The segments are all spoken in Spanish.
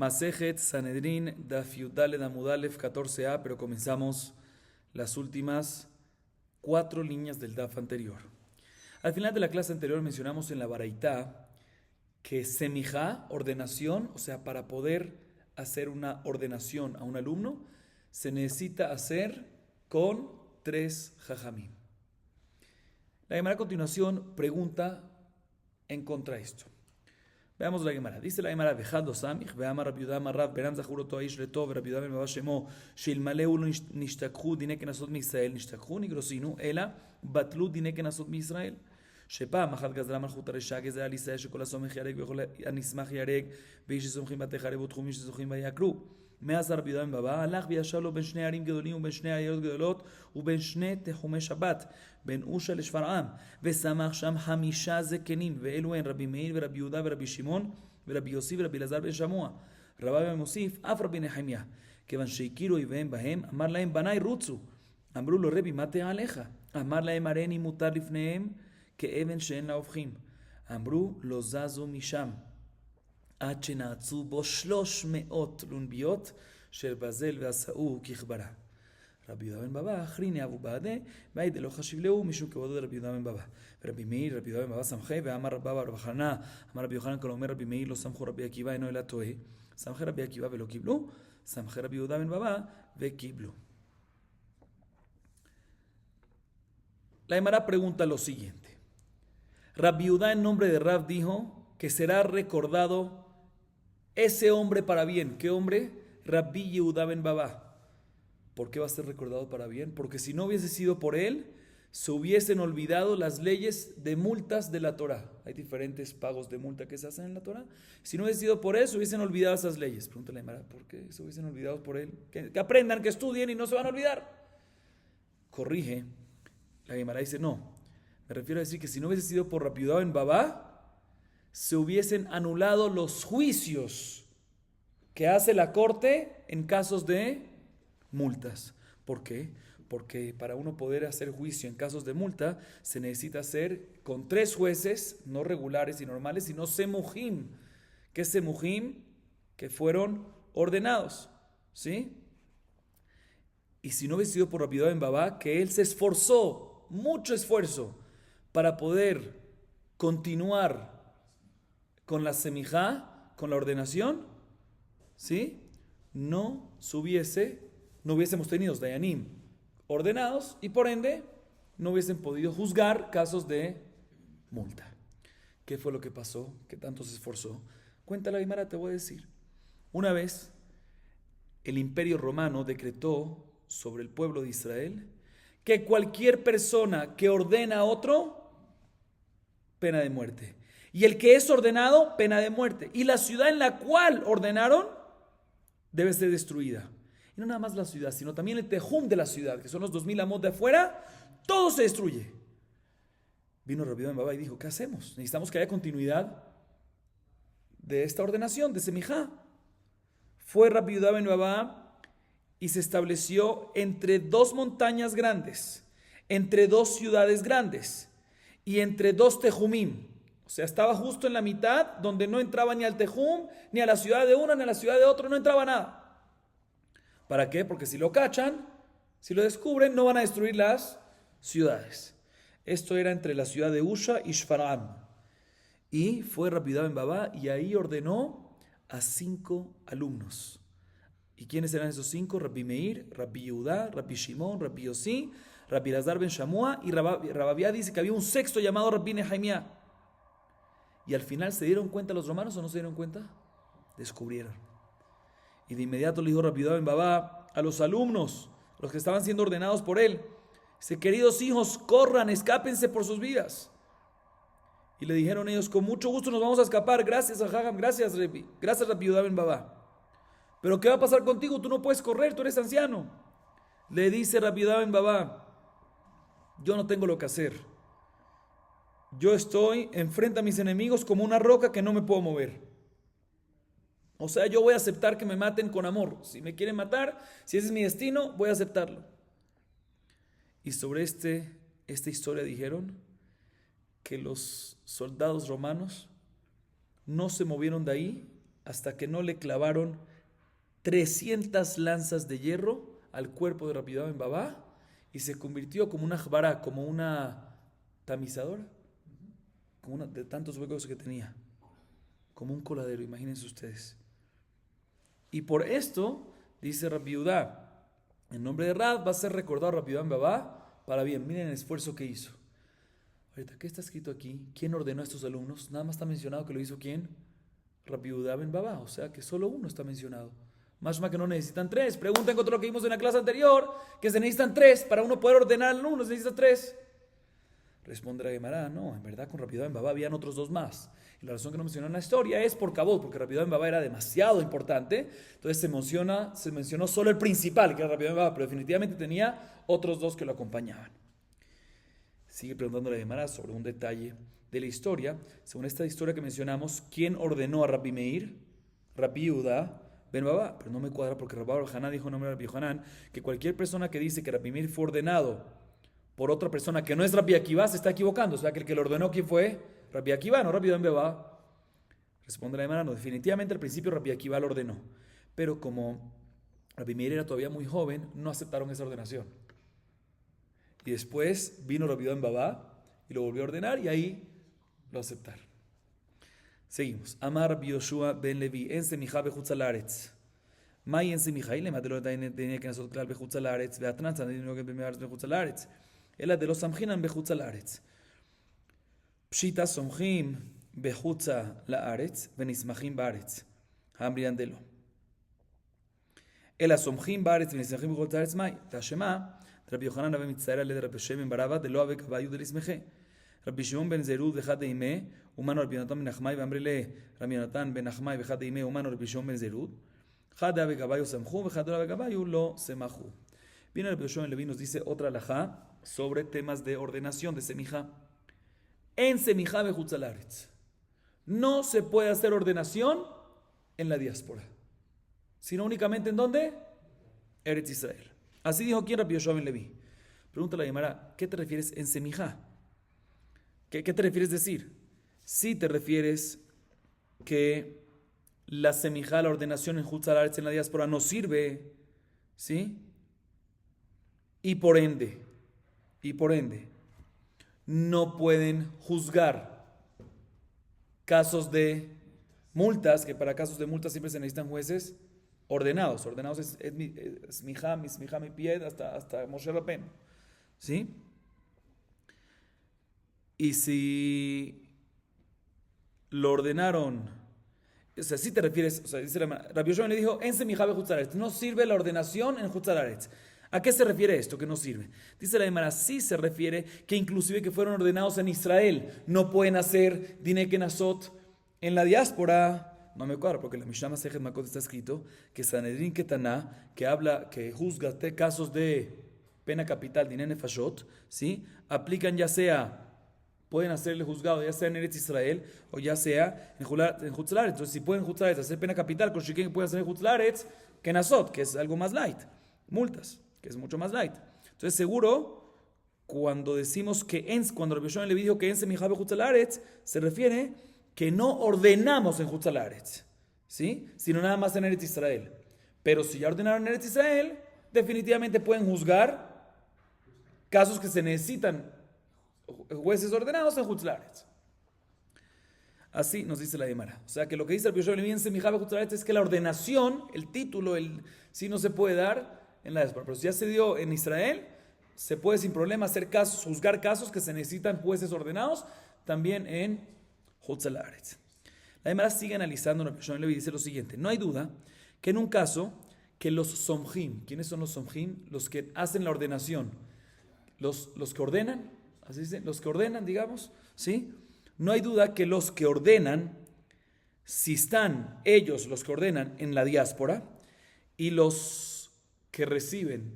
Masejet Sanedrin Daf Yudaled Amud Alef 14a, pero comenzamos las últimas 4 líneas del Daf anterior. Al final de la clase anterior mencionamos en la Baraitá que semijá, ordenación, o sea, para poder hacer una ordenación a un alumno, se necesita hacer con 3 jajamim. La Gemara a continuación pregunta en contra de esto. Veamos la Gemara. Dice la Gemara: Vejado samich, veama Rabbi Yehuda amar Rav, beram zachuroto aish letov, Rabbi Yehuda ben Baba shemo, shilmaleu lo nishtakhu dine kenasot miYisrael, nishtakhu nigrosinu, ela batlu dine kenasot miYisrael. שפעם אחת גזרה מלכות הרשע, גזרה על ישראל שכל הסומך ירג וכל הנשמח ירג, ואיש שסומכים בתחרב ותחומים שזוכים ויקרו. מאז רבי יהודה בן בבא הלך וישב לו בין שני ערים גדולים ובין שני עיירות גדולות ובין שני תחומי שבת, בין אושה לשפרעם, ושמח שם 5 זקנים, ואלו הן רבי מאיר ורבי יהודה ורבי שמעון ורבי יוסי ורבי אלעזר בן שמוע. רבה מוסיף אף רבי נחמיה, כיוון שהכירו אויביהם בהם, אמר להם בניי רוצו. אמרו לו רבי מה תהיה עליך? אמר להם הריני מותר לפניהם כאבן שאין לה הופכים. אמרו לא זזו משם עד שנעצו בו 300 לונביות של בזל ועשאו ככברה. רבי יהודה בן בבא אחריני אבו בעדה והי דלא חשיב להו משום כבודו דרבי יהודה בן בבא. ורבי מאיר רבי יהודה בן בבא סמכי ואמר רבא בר חנא אמר רבי יוחנן כל אומר רבי מאיר לא סמכו רבי עקיבא אינו אלא טועה. סמכי רבי עקיבא ולא קיבלו, סמכי רבי יהודה בן בבא וקיבלו. La Gemara pregunta lo siguiente. Rabbi Yehuda en nombre de Rav dijo que será recordado ese hombre para bien. ¿Qué hombre? Rabbi Yehuda ben Baba. ¿Por qué va a ser recordado para bien? Porque si no hubiese sido por él, se hubiesen olvidado las leyes de multas de la Torah. Hay diferentes pagos de multa que se hacen en la Torah. Si no hubiese sido por eso, se hubiesen olvidado esas leyes. Pregúntale a Gemara, ¿por qué se hubiesen olvidado por él? Que aprendan, que estudien y no se van a olvidar. Corrige. La Gemara dice, no. Me refiero a decir que si no hubiese sido por Rabbi Yehuda ben Baba, se hubiesen anulado los juicios que hace la corte en casos de multas. ¿Por qué? Porque para uno poder hacer juicio en casos de multa, se necesita hacer con 3 jueces, no regulares y normales, sino semujim. ¿Qué es semujim? Que fueron ordenados. ¿Sí? Y si no hubiese sido por Rabbi Yehuda ben Baba, que él se esforzó, mucho esfuerzo, para poder continuar con la semijá, con la ordenación, ¿sí? No hubiésemos tenido dayanim ordenados y por ende no hubiesen podido juzgar casos de multa. ¿Qué fue lo que pasó? ¿Qué tanto se esforzó? Cuenta la Gemara, te voy a decir. Una vez el Imperio Romano decretó sobre el pueblo de Israel que cualquier persona que ordena a otro, pena de muerte. Y el que es ordenado, pena de muerte. Y la ciudad en la cual ordenaron debe ser destruida. Y no nada más la ciudad, sino también el tejum de la ciudad, que son los 2000 amos de afuera, todo se destruye. Vino Rabbi Yehuda ben Baba y dijo, ¿qué hacemos? Necesitamos que haya continuidad de esta ordenación, de semijá. Fue Rabbi Yehuda ben Baba y se estableció entre 2 montañas grandes, entre 2 ciudades grandes y entre 2 tejumim. O sea, estaba justo en la mitad, donde no entraba ni al tejum, ni a la ciudad de uno, ni a la ciudad de otro, no entraba nada. ¿Para qué? Porque si lo cachan, si lo descubren, no van a destruir las ciudades. Esto era entre la ciudad de Usha y Shfar'am. Y fue Rabbi Yehuda ben Baba y ahí ordenó a 5 alumnos. ¿Y quiénes eran esos 5? Rabbi Meir, Rabbi Yehuda, Rabbi Shimon, Rabbi Yossi, Rabbi Elazar ben Shamua, y Rababia dice que había un 6º llamado Rabbi Nehemia. Y al final, ¿se dieron cuenta los romanos o no se dieron cuenta? Descubrieron. Y de inmediato le dijo Rabbi Yehuda ben Baba a los alumnos, los que estaban siendo ordenados por él, dice, queridos hijos, corran, escápense por sus vidas. Y le dijeron ellos, con mucho gusto nos vamos a escapar, gracias a Hagam, gracias Rabbi Yehuda ben Baba. ¿Pero qué va a pasar contigo? Tú no puedes correr, tú eres anciano. Le dice Rabbi Yehuda ben Baba, yo no tengo lo que hacer. Yo estoy enfrente a mis enemigos como una roca que no me puedo mover. O sea, yo voy a aceptar que me maten con amor. Si me quieren matar, si ese es mi destino, voy a aceptarlo. Y sobre esta historia dijeron que los soldados romanos no se movieron de ahí hasta que no le clavaron 300 lanzas de hierro al cuerpo de Rabbi Yehuda ben Baba y se convirtió como una jbara, como una tamizadora, como una, de tantos huecos que tenía, como un coladero, imagínense ustedes. Y por esto, dice Rabbi Yehuda, en nombre de Rab va a ser recordado Rabbi Yehuda ben Baba para bien. Miren el esfuerzo que hizo. Ahorita, ¿qué está escrito aquí? ¿Quién ordenó a estos alumnos? Nada más está mencionado que lo hizo ¿quién? Rabbi Yehuda ben Baba, o sea que solo uno está mencionado. Más que no necesitan tres. Pregunten contra lo que vimos en la clase anterior, que se necesitan tres. Para uno poder ordenar al alumno se necesitan tres. Responde la Gemara, no, en verdad con Rabbi Yehuda ben Baba habían otros dos más. Y la razón que no mencionó en la historia es por cabot, porque Rabbi Yehuda ben Baba era demasiado importante. Entonces se mencionó solo el principal, que era Rabbi Yehuda ben Baba, pero definitivamente tenía otros dos que lo acompañaban. Sigue preguntando la Gemara sobre un detalle de la historia. Según esta historia que mencionamos, ¿quién ordenó a Rabbi Meir? Rabbi Yehuda ben Baba. Pero no me cuadra porque Rabbi Hanan dijo en nombre de Rabbi Hanan que cualquier persona que dice que Rabbi Meir fue ordenado por otra persona que no es Rabbi Akiva se está equivocando. O sea, que el que lo ordenó, ¿quién fue? Rabbi Akiva, no Rabbi Yehuda ben Baba. Responde la Gemara, no, definitivamente al principio Rabbi Akiva lo ordenó. Pero como Rabbi Meir era todavía muy joven, no aceptaron esa ordenación. Y después vino Rabbi Yehuda ben Baba y lo volvió a ordenar y ahí lo aceptaron. Seguimos. Amar Rabbi Yoshua ben Levi en semijá bechutz haaretz. Mai en semijá y le mató tenía que nosotros claro bechutz haaretz. Beatran tenía que bemear bechutz haaretz. Ela de los samjinan bechutz haaretz. Pshita somjim bechutz haaretz venismachim baaretz. Hambrian delo. Ela somjim baaretz venismachim bechutz haaretz mai. Tashema. Rabbi Yochanan Rabbi Mitzayra le de Rabbi Shimon ben Baraba de lo ave caballo de lismeje. Rabbi Shimon ben Zerud vejad de Ime, humano Rabbi Yonatan ben Nachmai, vambrele Rabbi Yonatan ben Nachmai vejad de Ime, humano Rabbi Shimon ben Zerud. Jad de ave caballo semju, vejad de ave caballo lo semahu. Viene Rabbi Yoshua ben Levi nos dice otra alajá sobre temas de ordenación de semijá. En semijá bechutz haaretz. No se puede hacer ordenación en la diáspora, sino únicamente ¿en dónde? Eretz Israel. Así dijo quién, Rabbi Yoshua ben Levi. Pregúntale a la Gemara, ¿qué te refieres en semijá? ¿Qué te refieres decir? Si te refieres que la semijá, la ordenación en Chutz Haaretz en la diáspora no sirve, ¿sí? Y por ende, no pueden juzgar casos de multas, que para casos de multas siempre se necesitan jueces ordenados. Ordenados es mi pie hasta Moshe Rabbeinu, ¿sí? Y si lo ordenaron, o sea, si te refieres, o sea, dice Rabbi Yoshua le dijo, en semijá bechutz haaretz, no sirve la ordenación en Chutz Haaretz. ¿A qué se refiere esto que no sirve? Dice la Gemara, sí se refiere que inclusive que fueron ordenados en Israel, no pueden hacer Dinei Kenazot en la diáspora. No me cuadra, porque en la Mishnah Masejet Makot está escrito que Sanedrin Ketaná, que habla, que juzga casos de pena capital, Dinei Nefashot, ¿sí? Aplican ya sea, pueden hacerle juzgado ya sea en Eretz Israel o ya sea en Chutz Haaretz. Entonces, si pueden Chutz Haaretz hacer pena capital, con Shiken pueden hacer en Chutz Haaretz Kenazot, que es algo más light, multas, que es mucho más light. Entonces, seguro, cuando decimos que cuando Rabbi Yoshua le dijo que en semijá bechutz haaretz, se refiere que no ordenamos en Chutz Haaretz, ¿sí? Sino nada más en Eretz Israel. Pero si ya ordenaron en Eretz Israel, definitivamente pueden juzgar casos que se necesitan jueces ordenados en Chutz Haaretz. Así nos dice la Gemara. O sea que lo que dice el Rabbi Yoshua en semijá bechutz haaretz es que la ordenación, el título, sí no se puede dar en la diáspora. Pero si ya se dio en Israel, se puede sin problema hacer casos, juzgar casos que se necesitan jueces ordenados también en Chutz Haaretz. La Gemara sigue analizando Rabbi Yoshua ben Levi y dice lo siguiente: no hay duda que en un caso que los somjim, ¿quiénes son los somjim? Los que hacen la ordenación, los que ordenan, así dicen, los que ordenan, digamos, ¿sí? No hay duda que los que ordenan, si están ellos, los que ordenan en la diáspora, y los que reciben,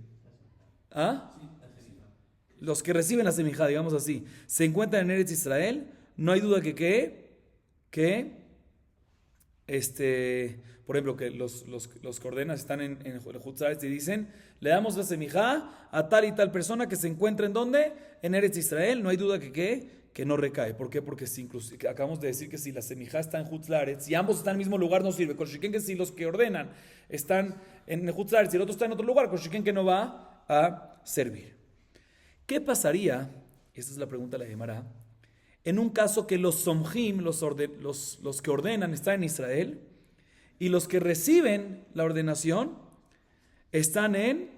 los que reciben la semijá, digamos así, se encuentran en Eretz Israel, no hay duda por ejemplo, que los que ordenan están en Chutz Haaretz y dicen, le damos la semijá a tal y tal persona que se encuentra en ¿dónde? En Eretz Israel. No hay duda que que no recae. ¿Por qué? Porque si acabamos de decir que si la semijá está en Hutzlaretz y ambos están en el mismo lugar no sirve. Con Shiken que si los que ordenan están en Hutzlaretz y el otro está en otro lugar, con Shiken que no va a servir. ¿Qué pasaría? Esta es la pregunta de la Gemara. En un caso que los somjim, los que ordenan, están en Israel y los que reciben la ordenación están en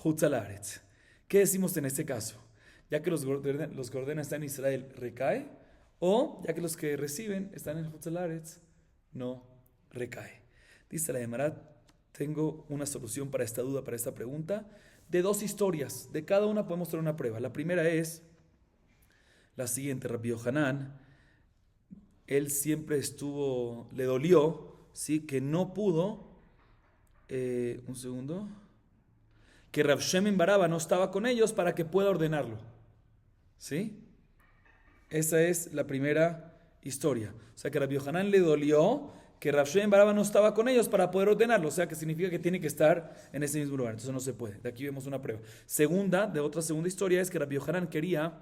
Hutzlaretz. ¿Qué decimos en este caso? Ya que los que ordenan están en Israel, ¿recae? O ya que los que reciben están en Hutzlaretz, no recae. Dice la Gemara, tengo una solución para esta duda, para esta pregunta, de dos historias. De cada una podemos tener una prueba. La primera es la siguiente. Rabbi Yohanan, él siempre le dolió, ¿sí? Que no pudo, que Rav Shemin Baraba no estaba con ellos para que pueda ordenarlo, ¿sí? Esa es la primera historia. O sea que Rabbi Yohanan le dolió que Rav Shemin Baraba no estaba con ellos para poder ordenarlo. O sea que significa que tiene que estar en ese mismo lugar. Entonces no se puede. De aquí vemos una prueba. Otra segunda historia es que Rabbi Yohanan quería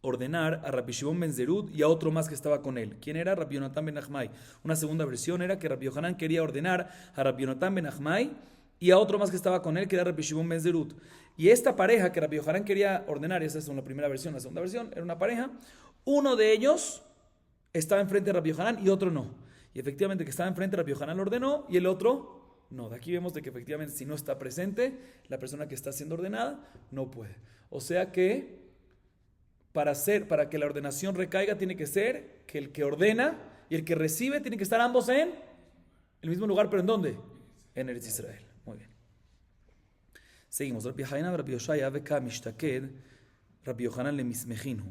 ordenar a Rabbi Shimon ben Zerud y a otro más que estaba con él. ¿Quién era? Rabbi Yonatan ben Achmai. Una segunda versión era que Rabbi Yohanan quería ordenar a Rabbi Yonatan ben Achmai y a otro más que estaba con él, que era Rabbi Shimon ben Zerud. Y esta pareja que Rabbi Yohanan quería ordenar, esa es la primera versión, la segunda versión, era una pareja, uno de ellos estaba enfrente de Rabbi Yohanan y otro no. Y efectivamente que estaba enfrente Rabbi Yohanan lo ordenó y el otro no. De aquí vemos de que efectivamente si no está presente, la persona que está siendo ordenada no puede. O sea que para que la ordenación recaiga tiene que ser que el que ordena y el que recibe tienen que estar ambos en el mismo lugar, pero ¿en dónde? En Eretz Israel. Muy bien. Seguimos. Rabbi Haina, Rabbi Yoshaya, Veka Mishtaked, Rabbi Yohanan le mismejinu.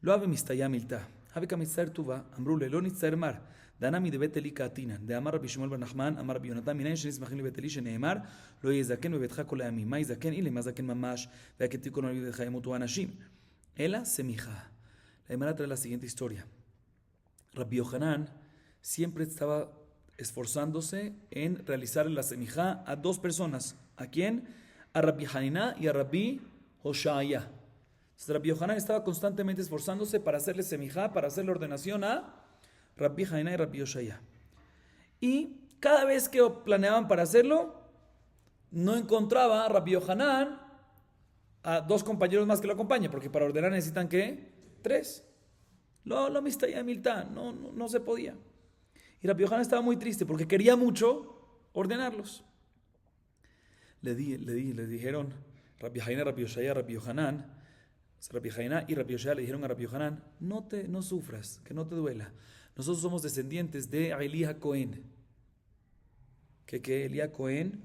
Lo ave mistaya milta. Haveka mitzar tuva, amrule, lo nitzar mar. Danami de Beteli Katina, de Amar Rabbi Shmuel ben Nachman, Amar Rabbi Yonatan, Minayin shenismachin lebeteli sheneemar, lo yezaken bebetcha kol hayamim, ma yezaken ile ma zaken mamash, ve'aketikon al yudetcha yemutu anashim. Ela semija. La Gemara trae la siguiente historia. Rabbi Yohanan siempre estaba esforzándose en realizar la semija a dos personas. ¿A quién? A Rabbi Haina y a Rabbi Hoshaya. Entonces, Rabbi Yohanan estaba constantemente esforzándose para hacerle semija, para hacerle ordenación a Rabbi Haina y Rabbi Yoshaya. Y cada vez que planeaban para hacerlo, no encontraba a Rabbi Yohanan a dos compañeros más que lo acompañen, porque para ordenar necesitan ¿qué? 3. Lo mistaya miltán, no se podía. Y Rabbi Yohanan estaba muy triste porque quería mucho ordenarlos. Le dijeron Rabbi Haina, Rabbi Yoshaya, Rabbi Yohanan. Rabbi Haina y Rabbi Yoshaya le dijeron a Rabbi Yohanan, no sufras, que no te duela. Nosotros somos descendientes de Elías Cohen. Que Elías Cohen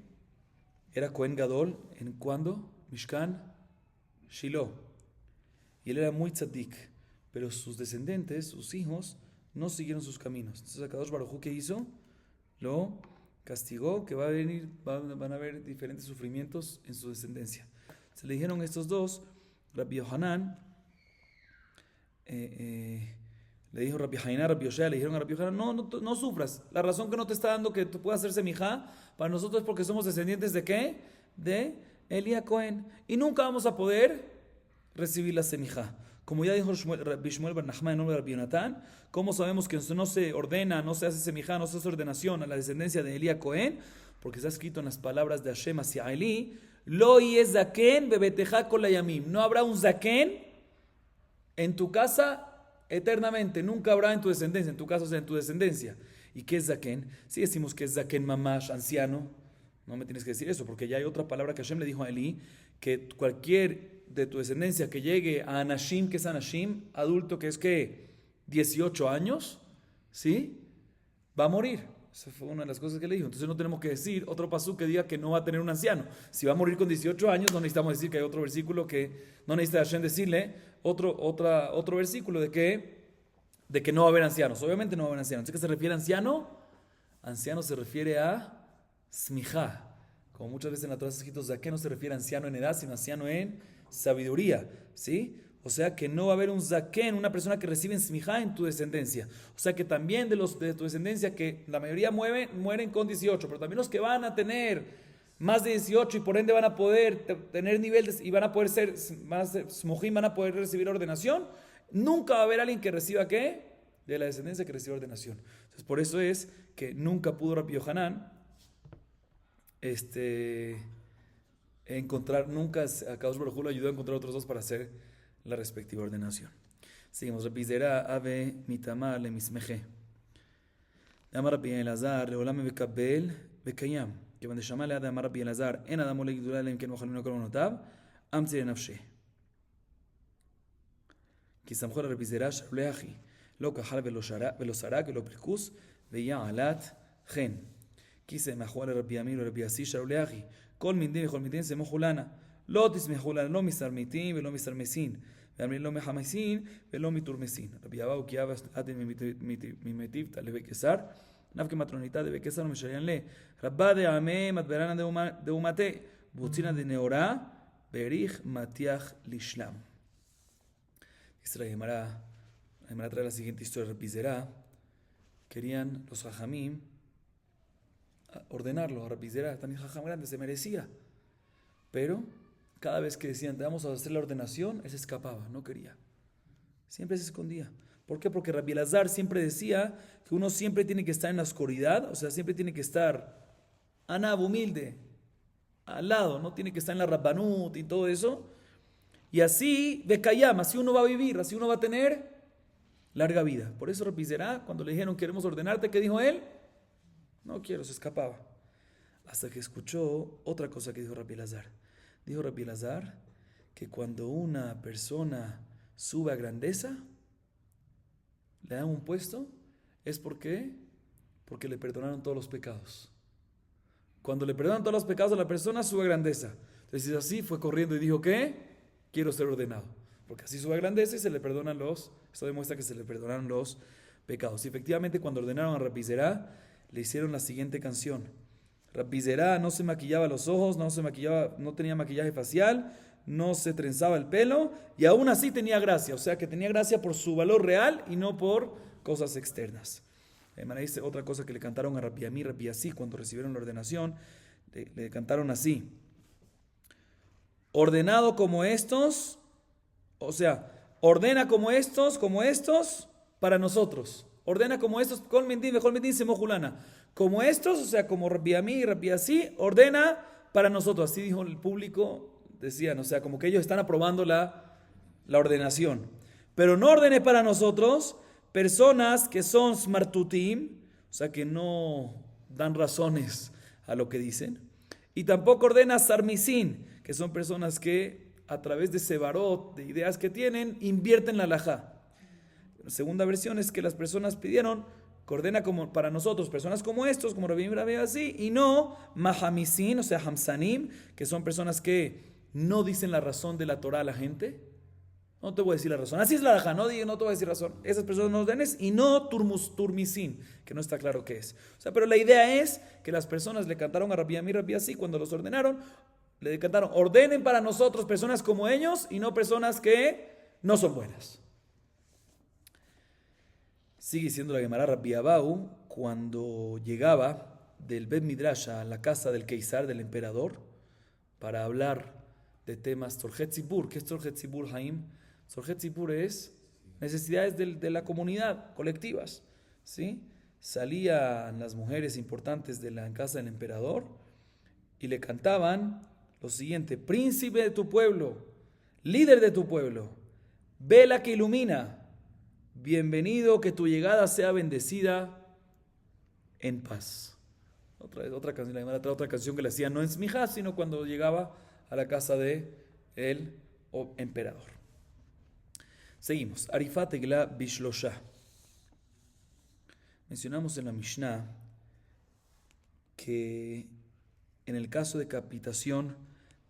era Cohen Gadol en cuando Mishkan Shiloh. Y él era muy tzadik, pero sus descendientes, sus hijos, no siguieron sus caminos. Entonces Akadosh Baruj Hu, ¿qué hizo? Lo castigó, que van a haber diferentes sufrimientos en su descendencia. Se le dijeron estos dos, Rabbi Yohanan, le dijo Rabbi Haina, Rabbi Yoshaya, le dijeron a Rabbi Yohanan, no sufras. La razón que no te está dando que tú puedas hacer semijá para nosotros es porque somos descendientes de ¿qué? De Elías Cohen. Y nunca vamos a poder recibir la semijá. Como ya dijo Rabbi Shmuel ben Nachman en nombre de Rabbi Yonatan, ¿cómo sabemos que no se ordena, no se hace semijá, no se hace ordenación a la descendencia de Elías Cohen? Porque está escrito en las palabras de Hashem hacia Eli, Lo yez zaken bebeteja kol hayamim. No habrá un zaken en tu casa eternamente, nunca habrá en tu descendencia, en tu caso, o sea, en tu descendencia. ¿Y qué es zaken? Si decimos que es zaken mamash, anciano, no me tienes que decir eso, porque ya hay otra palabra que Hashem le dijo a Eli, que cualquier de tu descendencia que llegue a anashim, que es anashim, adulto, que es que 18 años, ¿sí? Va a morir. Esa fue una de las cosas que le dijo. Entonces no tenemos que decir otro pasú que diga que no va a tener un anciano. Si va a morir con 18 años, no necesitamos decir que hay otro versículo que no necesita Hashem decirle otro versículo de que no va a haber ancianos. Obviamente no va a haber ancianos. ¿A qué se refiere a anciano? Anciano se refiere a smijá. Como muchas veces en la Torah está escrito, ¿a qué no se refiere a anciano en edad, sino anciano en sabiduría? ¿Sí? O sea que no va a haber un zaken, una persona que recibe smijá en tu descendencia. O sea que también de tu descendencia, que la mayoría mueren con 18, pero también los que van a tener más de 18 y por ende van a poder tener nivel y van a poder ser smojim, van a poder recibir ordenación, nunca va a haber alguien que reciba ¿qué? De la descendencia que reciba ordenación. Entonces por eso es que nunca pudo Rabbi Yohanan encontrar, nunca a Kadosh Baruj Hu lo ayudó a encontrar otros dos para hacer la respectiva ordenación. Seguimos. Rabbi Zera ave mitamar le mismeje. Amar Rabbi Elazar leolam bekabel bekayam. כיוון דשמע ליד אמר רבי אלעזר, אין אדם עולה גדולה אלא אם כן מוכנים לו כל עוונותיו, אמצי לנפשי. כי סמכו על רבי זרע שאולי אחי, לא כחל ולא סרק ולא פרקוס, ויעלת חן. כי סמכו על רבי אמיר ורבי עשי שאולי אחי, כל מינדין וכל מינדין סמכו לנה. לא תסמכו לנה לא מסרמיתין ולא מסרמסין, ואמרים לא מחמסין ולא מתורמסין. רבי אבאו כי אבא עדן ממטיבתא לבית קיסר, נפקא מטרוניתא דבית קיסר ומשריין לה. רבה דעמי מדברנה דאומתה, בוצינה דנאורה, בריך מטיח לשלם. Gemara trae la siguiente historia de Rabbi Zera. Querían los jajamim ordenarlo a Rabbi Zera, también jajam grande, se merecía. Pero cada vez que decían, te vamos a hacer la ordenación, él se escapaba, no quería. Siempre se escondía. ¿Por qué? Porque Rabbi Elazar siempre decía que uno siempre tiene que estar en la oscuridad, o sea, siempre tiene que estar anab, humilde, al lado, no tiene que estar en la rabbanut y todo eso. Y así, Bekayam, así uno va a vivir, así uno va a tener larga vida. Por eso Rabbi Zera, cuando le dijeron, queremos ordenarte, ¿qué dijo él? No quiero, se escapaba. Hasta que escuchó otra cosa que dijo Rabbi Elazar. Dijo Rabbi Elazar que cuando una persona sube a grandeza, le dan un puesto, es porque le perdonaron todos los pecados. Cuando le perdonan todos los pecados a la persona, sube a grandeza. Entonces así fue corriendo y dijo, ¿qué? Quiero ser ordenado, porque así sube a grandeza y se le perdonan esto demuestra que se le perdonaron los pecados. Y efectivamente cuando ordenaron a Rabbi Zera, le hicieron la siguiente canción. Rabbi Zera no se maquillaba los ojos, no tenía maquillaje facial, no se trenzaba el pelo, y aún así tenía gracia, o sea que tenía gracia por su valor real y no por cosas externas. Dice otra cosa que le cantaron a Rabbi Amir, Rabbi Así, cuando recibieron la ordenación, le cantaron así. Ordenado como estos, o sea, ordena como estos, para nosotros. Ordena como estos, Kol Mendim Semojulana. Como estos, o sea, como Rabbi Amí y Rabbi Así, ordena para nosotros. Así dijo el público, decían, o sea, como que ellos están aprobando la ordenación. Pero no ordene para nosotros personas que son smartutim, o sea, que no dan razones a lo que dicen. Y tampoco ordena sarmisin, que son personas que a través de sebarot, de ideas que tienen, invierten la halajá. La segunda versión es que las personas pidieron que ordena como para nosotros, personas como estos, como Rabbi Rabbi así, y no mahamisin, o sea, hamsanim, que son personas que no dicen la razón de la Torah a la gente. No te voy a decir la razón. Así es la halajá, no te voy a decir razón. Esas personas no ordenes, y no turmisin, que no está claro qué es. O sea, pero la idea es que las personas le cantaron a Rabbi Amir, Rabbi así, cuando los ordenaron, le cantaron, ordenen para nosotros personas como ellos y no personas que no son buenas. Sigue diciendo la Gemara, Rabbi Abau, cuando llegaba del Bet Midrash a la casa del Keisar, del emperador, para hablar de temas Tzorjet Tzibur. ¿Qué es Tzorjet Tzibur, Haim? Tzorjet Tzibur es necesidades de la comunidad, colectivas, ¿sí? Salían las mujeres importantes de la casa del emperador y le cantaban lo siguiente: príncipe de tu pueblo, líder de tu pueblo, vela que ilumina, bienvenido, que tu llegada sea bendecida en paz. Otra canción que le hacían, no en Smijá, sino cuando llegaba a la casa de el emperador. Seguimos. Arifat Egla Bishlosha. Mencionamos en la Mishnah que en el caso de decapitación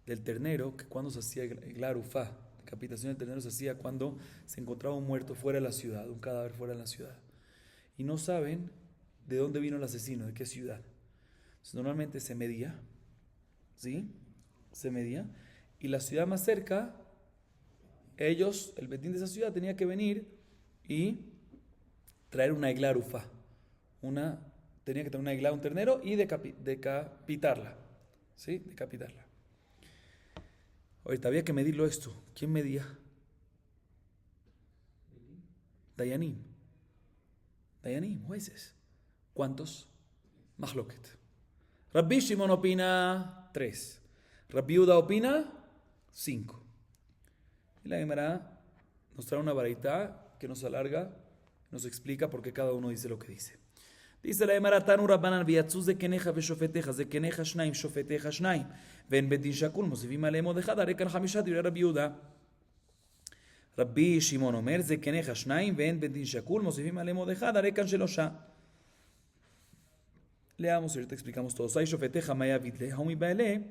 del ternero, que cuando se hacía Egla Arufá, decapitación del ternero se hacía cuando se encontraba un muerto fuera de la ciudad, un cadáver fuera de la ciudad. Y no saben de dónde vino el asesino, de qué ciudad. Entonces, normalmente se medía, ¿sí? Se medía. Y la ciudad más cerca, ellos, el betín de esa ciudad, tenía que venir y traer una egla arufá. Tenía que traer una egla, un ternero, y decapitarla. ¿Sí? Decapitarla. Ahorita había que medirlo esto. ¿Quién medía? Dayanim. Dayanim, jueces. ¿Cuántos? Mahloket. Rabbi Shimon opina 3. Rabbi Yehuda opina 5. Y la Gemara nos trae una baraita que nos alarga, nos explica por qué cada uno dice lo que dice. Dice la Gemara, Tanu Rabbanan viyatzuz zekenecha veshofetecha, zekenecha shnaim, shofetecha shnaim, ven bedin shakul, mosivim alehem od echad, arekan chamishat, divrei Rabbi Yehuda. Rabbi Shimon omer, zekenecha shnaim, ven bedin shakul, mosivim alehem od echad, arekan shelosha. Leamos y ahorita explicamos todo. Sai shofetecha maya vidle, haumi baele,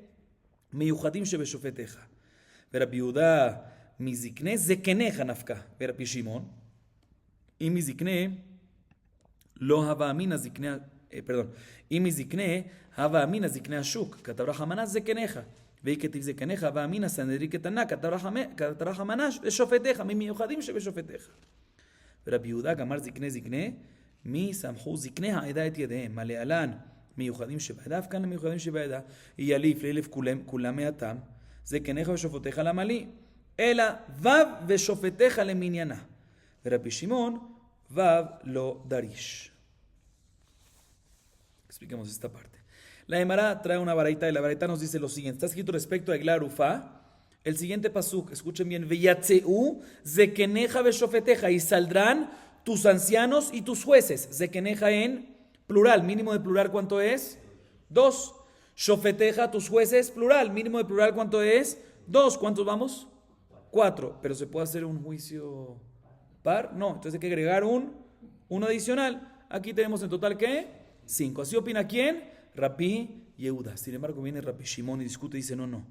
miyuchadim shebeshofetecha. Rabbi Yehuda, mizikne zekenecha nafka, Rabbi Shimon, y mizikne לא הווה אמינא זקני, אם מזקנה, הווה אמינא זקני השוק, כתב רחמנה זקניך, והיא כתיב זקניך, הווה אמינא סנהדרין קטנה, כתב רחמנה ושופטיך, ממיוחדים שבשופטיך. ורבי יהודה גמר זקני, מי סמכו זקני העדה את ידיהם, מה להלן מיוחדים שבעדה, אף כאן למיוחדים שבעדה, יליף לאלף כולם מעתם, זקניך ושופטיך למה לי, אלא וו ושופטיך למניינה. ורבי שמעון, Vav lo darish. Expliquemos esta parte. La Gemara trae una baraita y la baraita nos dice lo siguiente. Está escrito respecto a Eglar Ufa. El siguiente pasuk, escuchen bien. Veyatzeu zekeneja veshofeteja. Y saldrán tus ancianos y tus jueces. Zekeneja en plural. Mínimo de plural, ¿cuánto es? 2. Shofeteja, tus jueces, plural. Mínimo de plural, ¿cuánto es? 2. ¿Cuántos vamos? 4. Pero se puede hacer un juicio par, no, entonces hay que agregar uno adicional. Aquí tenemos en total ¿qué? 5. ¿Así opina quién? Rabbi Yehuda. Sin embargo viene Rabbi Shimon y discute y dice no.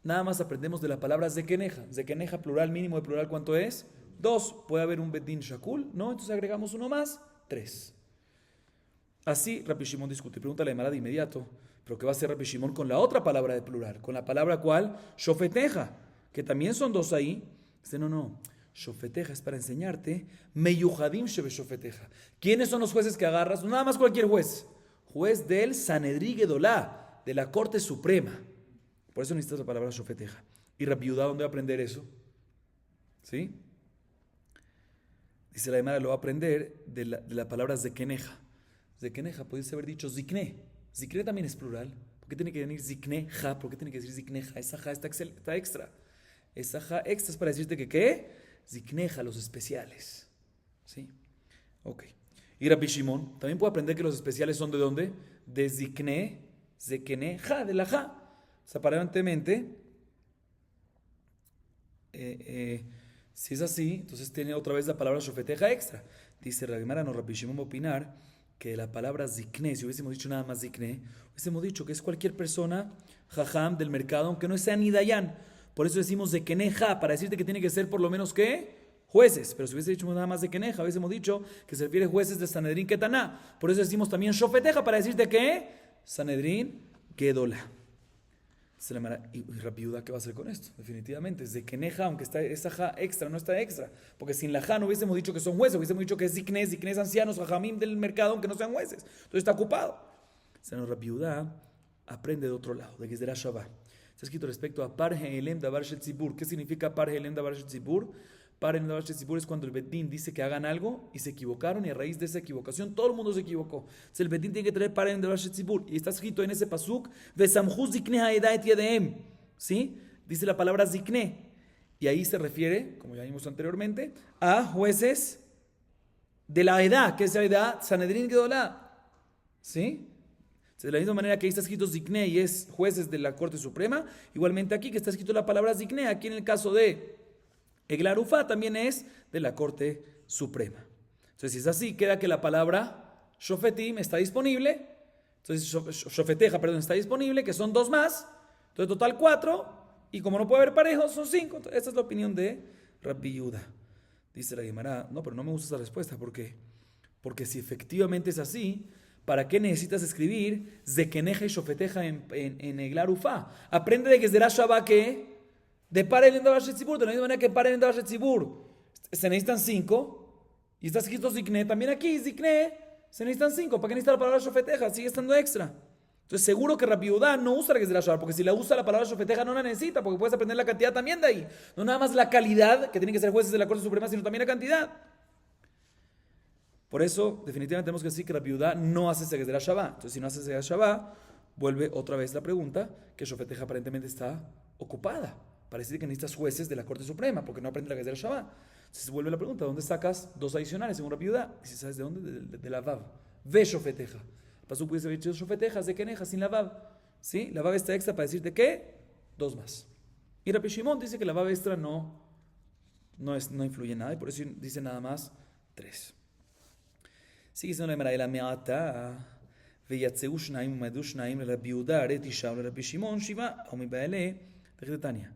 Nada más aprendemos de la palabra zekeneja. Zekeneja plural, mínimo de plural, ¿cuánto es? 2. ¿Puede haber un bedin shakul? No, entonces agregamos uno más, 3. Así Rabbi Shimon discute. Pregunta la Gemara de inmediato, ¿pero qué va a hacer Rabbi Shimon con la otra palabra de plural? Con la palabra ¿cuál? Shofeteja, que también son 2 ahí. Dice no. Shofeteja es para enseñarte. Meyuhadim shebeshofeteja. ¿Quiénes son los jueces que agarras? No nada más cualquier juez. Juez del Sanedrí Gedolá, de la Corte Suprema. Por eso necesitas la palabra shofeteja. ¿Y Rabbi Yehuda dónde va a aprender eso? ¿Sí? Dice la Gemara, lo va a aprender de la palabra zekeneja. Zekeneja, pudiese haber dicho zikne. Zikne también es plural. ¿Por qué tiene que venir zikneja? ¿Por qué tiene que decir zikneja? Esa ja está extra. Esa ja extra es para decirte que ¿qué? Zikneja, los especiales. ¿Sí? Ok. Y Rabbi Shimon también puede aprender que los especiales son ¿de dónde? De zikne, zekeneja, de la ja. O sea, aparentemente, si es así, entonces tiene otra vez la palabra shofeteja extra. Dice Rabbi Shimon va a opinar que la palabra zikne, si hubiésemos dicho nada más zikne, hubiésemos dicho que es cualquier persona jajam del mercado, aunque no sea ni dayan. Por eso decimos de keneja, para decirte que tiene que ser por lo menos ¿qué? Jueces. Pero si hubiese dicho nada más de keneja, hubiésemos dicho que se refiere a jueces de Sanedrín Ketaná. Por eso decimos también shofeteja, para decirte que Sanedrín Gedola. Y Rabbi Yehuda, ¿qué va a hacer con esto? Definitivamente, es de keneja, aunque está esa ja extra, no está extra. Porque sin la ja no hubiésemos dicho que son jueces, hubiésemos dicho que es ziknes ancianos, jajamim del mercado, aunque no sean jueces. Entonces está ocupado. Sino Rabbi Yehuda aprende de otro lado, de Gezdera Shavá. Está escrito respecto a Par He'elem Davar Shel Tzibur. ¿Qué significa Par He'elem Davar Shel Tzibur? Par He'elem Davar Shel Tzibur es cuando el Bedín dice que hagan algo y se equivocaron, y a raíz de esa equivocación todo el mundo se equivocó. Entonces el Bedín tiene que traer Par He'elem Davar Shel Tzibur. Y está escrito en ese pasuk, Vesamhu Zikne Ha'edah et Yadehem. ¿Sí? Dice la palabra Zikne. Y ahí se refiere, como ya vimos anteriormente, a jueces de la edad. ¿Qué es la edad? Sanedrín Gedolá. ¿Sí? De la misma manera que ahí está escrito Zikne y es jueces de la Corte Suprema, igualmente aquí que está escrito la palabra Zikne, aquí en el caso de Eglar Ufa también es de la Corte Suprema. Entonces si es así, queda que la palabra Shofetim está disponible, entonces Shofeteja, está disponible, que son 2 más, entonces total 4, y como no puede haber parejos, son 5. Entonces, esta es la opinión de Rabbi Yehuda. Dice la Gemara, no, pero no me gusta esa respuesta, ¿por qué? Porque si efectivamente es así, ¿para qué necesitas escribir zekeneja y shofeteja en Eglar Ufa? Aprende de Gezdera Shavá que de Par He'elem Davar Shel Tzibur, de la misma manera que Par He'elem Davar Shel Tzibur se necesitan 5, y está escrito Zikne, también aquí Zikne se necesitan 5. ¿Para qué necesita la palabra shofeteja? Sigue estando extra. Entonces seguro que Rabbi Yehuda no usa la Gezerá Shabbat, porque si la usa la palabra shofeteja no la necesita, porque puedes aprender la cantidad también de ahí. No nada más la calidad, que tienen que ser jueces de la Corte Suprema, sino también la cantidad. Por eso, definitivamente tenemos que decir que Rabbi Yehuda no hace ese Gezerá Shabbat. Entonces si no hace ese Gezerá Shabbat, vuelve otra vez la pregunta, que shofeteja aparentemente está ocupada. Parece que necesitas jueces de la Corte Suprema, porque no aprende la Gezerá Shabbat. Entonces vuelve la pregunta, ¿dónde sacas dos adicionales según Rabbi Yehuda? Y si sabes de dónde, de la Vav. Ve shofeteja. Pasú pudiese haber dicho shofeteja, de keneja, sin la Vav. ¿Sí? La Vav está extra para decirte que dos más. Y Rabbi Shimon dice que la Vav extra no influye en nada, y por eso dice nada más tres. Sigue siendo la Gemara de la Me'ata. ויצאו שניים ומדו שניים לרבי יהודה הרי תשעה ולרבי שמעון שבעה ומבעלה תחתתניא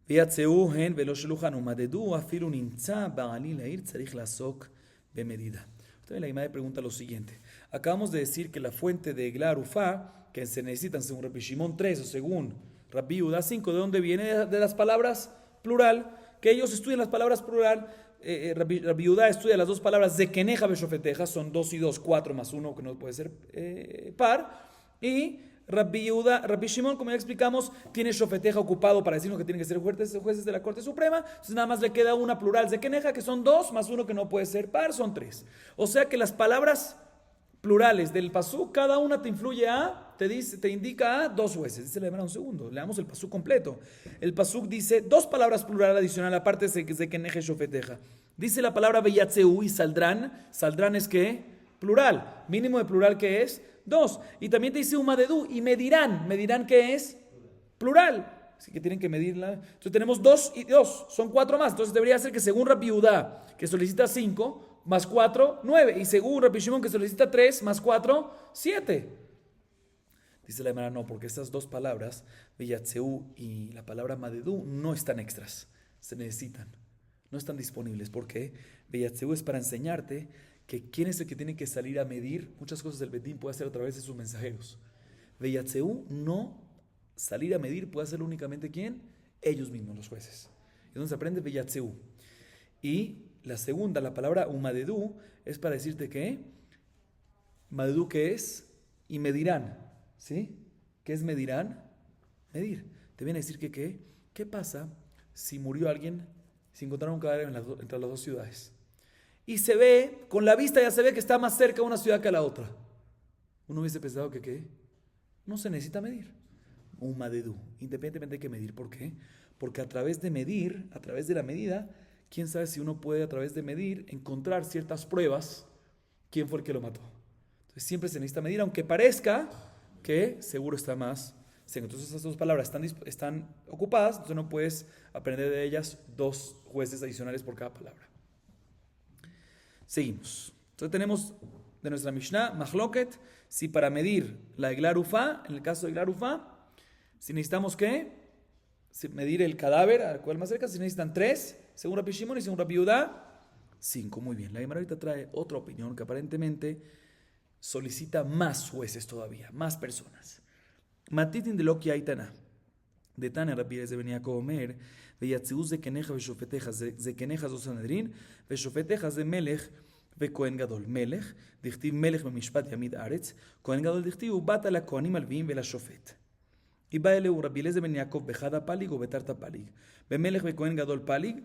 ויצאו הן ולא שלוחן ומדדו אפילו נמצא בעלי לעיר צריך לעסוק במדידה. Entonces la Gemara pregunta lo siguiente. Acabamos de decir que la fuente de Egla Arufá, que se necesitan según Rabbi Shimon 3 o según Rabbi Yehuda 5, ¿de dónde viene? De las palabras plural, que ellos estudian las palabras plural. Rabbi Yehuda estudia las dos palabras de keneja beshofeteja, son 2 y 2, 4 más 1, que no puede ser par. Y Rabbi Shimon, como ya explicamos, tiene shofeteja ocupado para decirnos que tienen que ser jueces de la Corte Suprema. Entonces nada más le queda una plural de keneja, que son 2 más 1 que no puede ser par, son 3. O sea que las palabras plurales del pasuk, cada una te influye te indica a dos jueces. Dice la Gemara un segundo, leamos el pasuk completo. El pasuk dice dos palabras plural adicional, aparte de keneja y shofeteja. Dice la palabra beyatzeu y saldrán. Saldrán es ¿qué? Plural. Mínimo de plural ¿qué es? 2. Y también te dice umadedu y medirán. ¿Medirán qué es? Plural. Así que tienen que medirla. Entonces tenemos 2 y 2, son 4 más. Entonces debería ser que según Rabbi Yehuda, que solicita 5, más 4, 9. Y según Rabbi Shimon, que solicita 3, más 4, 7. Dice la Gemara, no, porque estas dos palabras, beyatzeu y la palabra madedu, no están extras. Se necesitan. No están disponibles. ¿Por qué? Beyatzeu es para enseñarte que quién es el que tiene que salir a medir. Muchas cosas del Betín puede hacer a través de sus mensajeros. Beyatzeu no salir a medir puede hacerlo únicamente ¿quién? Ellos mismos, los jueces. Entonces aprende beyatzeu. Y la segunda, la palabra umadedu, es para decirte que madedu ¿qué es? Y medirán. ¿Sí? ¿Qué es medirán? Medir. Te viene a decir que ¿qué pasa si murió alguien, si encontraron un cadáver entre las dos ciudades? Y se ve, con la vista ya se ve que está más cerca una ciudad que la otra. Uno hubiese pensado que ¿qué? No se necesita medir. Un madedu. Independientemente hay que medir. ¿Por qué? Porque a través de medir, a través de la medida, quién sabe si uno puede a través de medir encontrar ciertas pruebas quién fue el que lo mató. Entonces siempre se necesita medir, aunque parezca que seguro está más cerca. Entonces esas dos palabras están ocupadas, entonces no puedes aprender de ellas dos jueces adicionales por cada palabra. Seguimos. Entonces tenemos de nuestra Mishnah, Mahloket, si para medir la Egla Arufá, en el caso de Egla Arufá, si necesitamos ¿qué? Si medir el cadáver, al cual más cerca, si necesitan 3, según Rabbi Shimon, y según Rabbi Yehuda, 5. Muy bien. La Gemara ahorita trae otra opinión que aparentemente solicita más jueces todavía, más personas. Matitin de lo que hay Tana. De Tana Rabbi Eliezer ben Yaakov Omer, ויצאו זקניך ושופטיך, זקניך זו סנהדרין, ושופטיך זה מלך וכהן גדול. מלך, דכתיב מלך במשפט ימיד ארץ, כהן גדול דכתיב, ובאת לכהנים הלוויים ולשופט. y בא אלהו רבי אליעזר בן יעקב בחדה פליג ובתרתא פליג. במלך וכהן גדול פליג,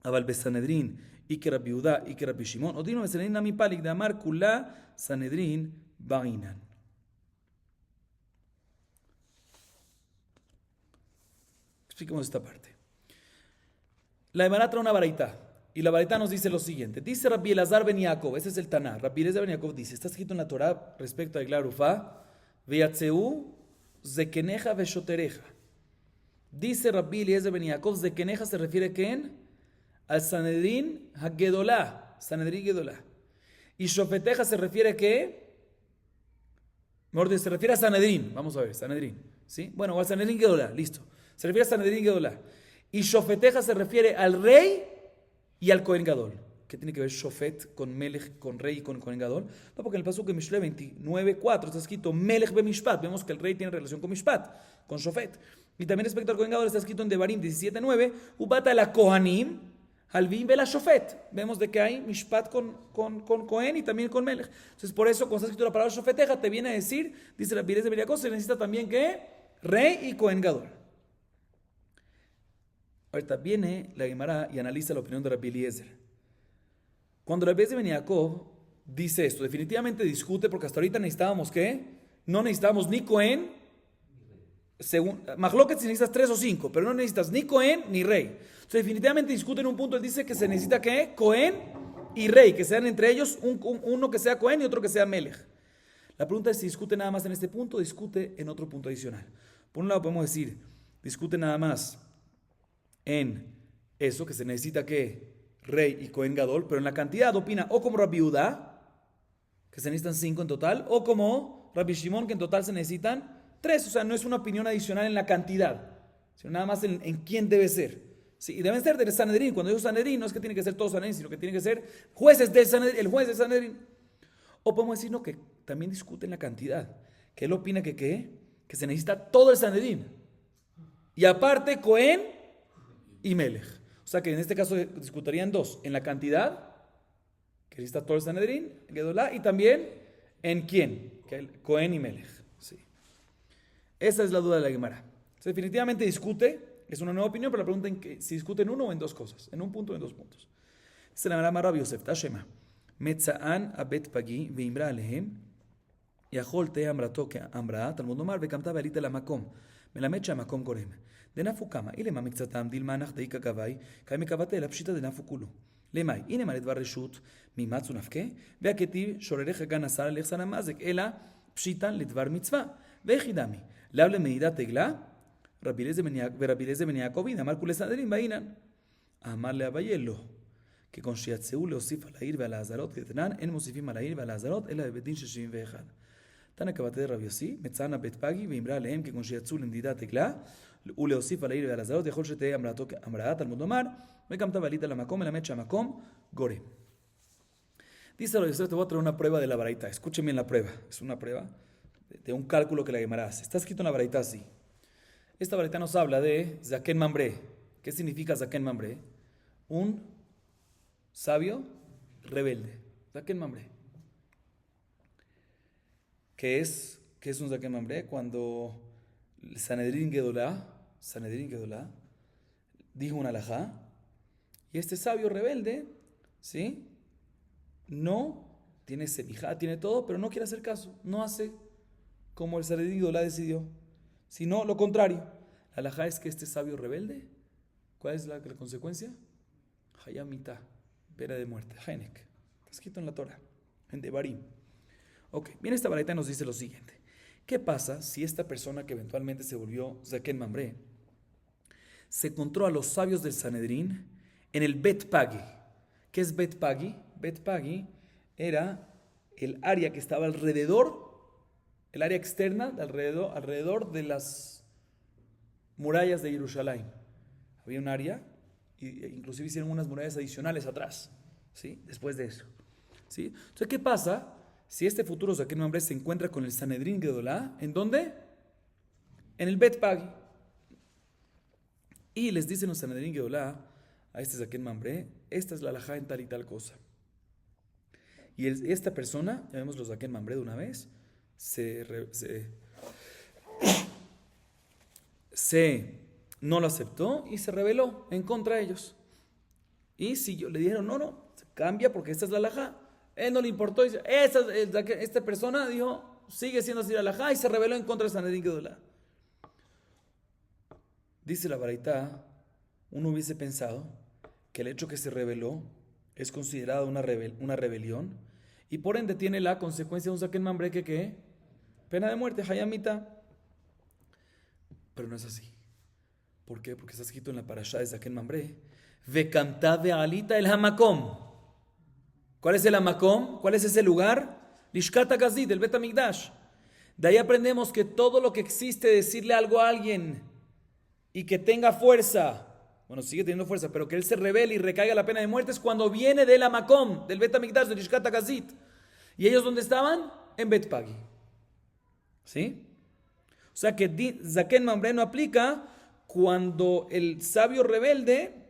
אבל בסנהדרין איקר רבי יהודה, איקר רבי שמעון, הודינו בסנהדרין נמי פליג, דאמר כולה סנהדרין בעינן. Expliquemos esta parte. La Gemara trae una baraita, y la baraita nos dice lo siguiente. Dice Rabbi Elazar ben Yaakov, ese es el Taná. Rabbi Elazar ben Yaakov dice, está escrito en la Torah respecto a Egla Arufá, Veyatzeu zekeneja veshotereja. Dice Rabbi Elazar ben Yaakov, zekeneja se refiere a ¿quién? Al Sanedrín Hagedolá, Sanedrín Gedolá. Y shofeteja se refiere a ¿qué? Mejor dicho, se refiere a Sanedrín. Vamos a ver, Sanedrín. ¿Sí? Bueno, o al Sanedrín Gedolá, listo. Se refiere a Sanedrín Gedolá. Y shofeteja se refiere al rey y al Cohen Gadol. ¿Qué tiene que ver shofet con melech, con rey y con Cohen Gadol? No, porque en el pasuk en Mishle 29:4 está escrito melech bemishpat. Vemos que el rey tiene relación con mishpat, con shofet. Y también respecto al Cohen Gadol está escrito en Devarim 17:9, ubata la kohanim Halvim Bela Shofet. Vemos de que hay Mishpat con Cohen y también con Melech. Entonces, por eso, cuando está escrito la palabra Shofeteja, te viene a decir, dice la Rabbi Eliezer ben Yaakov, se necesita también que rey y Cohen Gadol. Ahorita viene la Gemara y analiza la opinión de Rabbi Eliezer. Cuando Rabbi Eliezer ben Yaakov dice esto, definitivamente discute, porque hasta ahorita necesitábamos ¿qué? No necesitábamos ni Cohen, según Mahloket si necesitas 3 o 5, pero no necesitas ni Cohen ni rey. Entonces definitivamente discute en un punto, él dice que se necesita ¿qué? Cohen y rey, que sean entre ellos uno que sea Cohen y otro que sea Melech. La pregunta es si discute nada más en este punto o discute en otro punto adicional. Por un lado podemos decir, discute nada más en eso, que se necesita ¿qué? Rey y Cohen Gadol, pero en la cantidad opina o como Rabbi Yehuda, que se necesitan 5 en total, o como Rabbi Shimon, que en total se necesitan 3. O sea, no es una opinión adicional en la cantidad, sino nada más en quién debe ser. Sí, y deben ser del Sanedrín. Cuando digo Sanedrín, no es que tiene que ser todo Sanedrín, sino que tiene que ser jueces del Sanedrín, el juez del Sanedrín. O podemos decir, no, que también discuten la cantidad. Que él opina que ¿qué? Que se necesita todo el Sanedrín. Y aparte, Cohen y Melech. O sea que en este caso discutirían 2. En la cantidad, que necesita todo el Sanedrín, Gedolá, y también en quién, que el Cohen y Melech. Sí. Esa es la duda de la Gemara. Definitivamente discute, es una nueva opinión, pero la pregunta es que si discute en uno o en 2 cosas, en un punto o en 2 puntos. Dice la Gemara Rabbi Yosef, Tashema, Metza'an abet pagi veimra alehem, יכול תהיה אמרתו כאמרה, תלמוד נאמר, וקמת ועלית למקום, מלמד שהמקום גורם. דנפו כמה, אילמה מקצתם, דילמנח דאיקה גבי, קאי מקבתה אלא פשיטא דנפו כולו. למאי, הנה מלא דבר רשות, מימצו נפקה, והכתיב שוררך גן עשר אלך סנה מזק, אלא פשיטא לדבר מצווה. ואיכי דמי, לאו למעידת עגלה, ורבי אליעזר בן יעקב, אמר כולי סנהדרין באינן. אמר לאביי לא. כגון שיצאו להוסיף על העיר ועל האזהרות, כתנן אין מוסיפים על העיר ועל האזהרות, אלא בבית דין של 71. תנא קבתי רבי יוסי, מצאנה בית פגי, ואמרה להם כגון שיצאו לנדידת עגלה, ולהוסיף על העיר ועל האזהרות, יכול שתהיה אמרתה תלמוד לומר, וקמת ועלית למקום, מלמד שהמקום גורם. Dice Rabbi Yosef, te voy a traer una prueba de la baraita. Escuchen bien la prueba. Es una prueba de un cálculo que la Gemara hace. Está escrito en la baraita así. Esta baraita nos habla de Zaken Mambre. ¿Qué significa Zaken Mambre? Un sabio rebelde. Zaken Mambre. ¿Qué es un Zaken Mambre? Cuando el Sanedrín Gedolá dijo una alajá, y este sabio rebelde, ¿sí? No tiene selijá, tiene todo, pero no quiere hacer caso, no hace como el Sanedrín Gedolá decidió, sino lo contrario. La alajá es que este sabio rebelde, ¿cuál es la consecuencia? Hayamita, pena de muerte, Hainek, está escrito en la Torah, en Devarim. Ok, bien, esta baraita nos dice lo siguiente. ¿Qué pasa si esta persona que eventualmente se volvió Zaken Mamre se encontró a los sabios del Sanedrín en el Bet Pagi? ¿Qué es Bet Pagi? Bet Pagi era el área que estaba alrededor, el área externa, alrededor de las murallas de Jerusalén. Había un área, e inclusive hicieron unas murallas adicionales atrás, ¿sí? Después de eso, ¿sí? Entonces, ¿qué pasa si este futuro Zaken Mamre se encuentra con el Sanedrín Gedolá? ¿En dónde? En el Bet Pagi. Y les dicen los Sanedrín Gedolá a este Zaken Mamre, esta es la alajá en tal y tal cosa. Y esta persona, ya vemos los Zaken Mamre de una vez, no lo aceptó y se rebeló en contra de ellos. Y si le dijeron, no, se cambia porque esta es la alajá. Él no le importó, dice, esta persona dijo, sigue siendo así la alajá, y se rebeló en contra de Sanedrín Gedolá. Dice la baraita, uno hubiese pensado que el hecho que se rebeló es considerado una rebelión, y por ende tiene la consecuencia de un Zaken Mamre que ¿qué? Pena de muerte, Hayamita. Pero no es así. ¿Por qué? Porque está escrito en la parashá de Zaken Mamre, Vekanta ve'alita el hamakom. ¿Cuál es el hamakom? ¿Cuál es ese lugar? Lishkat HaGazit, el Bet HaMikdash. De ahí aprendemos que todo lo que existe, decirle algo a alguien y que tenga fuerza, bueno, sigue teniendo fuerza, pero que él se rebele y recaiga la pena de muerte, es cuando viene del hamakom, del Bet HaMikdash, del Lishkat HaGazit. ¿Y ellos dónde estaban? En Bet Pagi. ¿Sí? O sea que Zaken Mamre no aplica cuando el sabio rebelde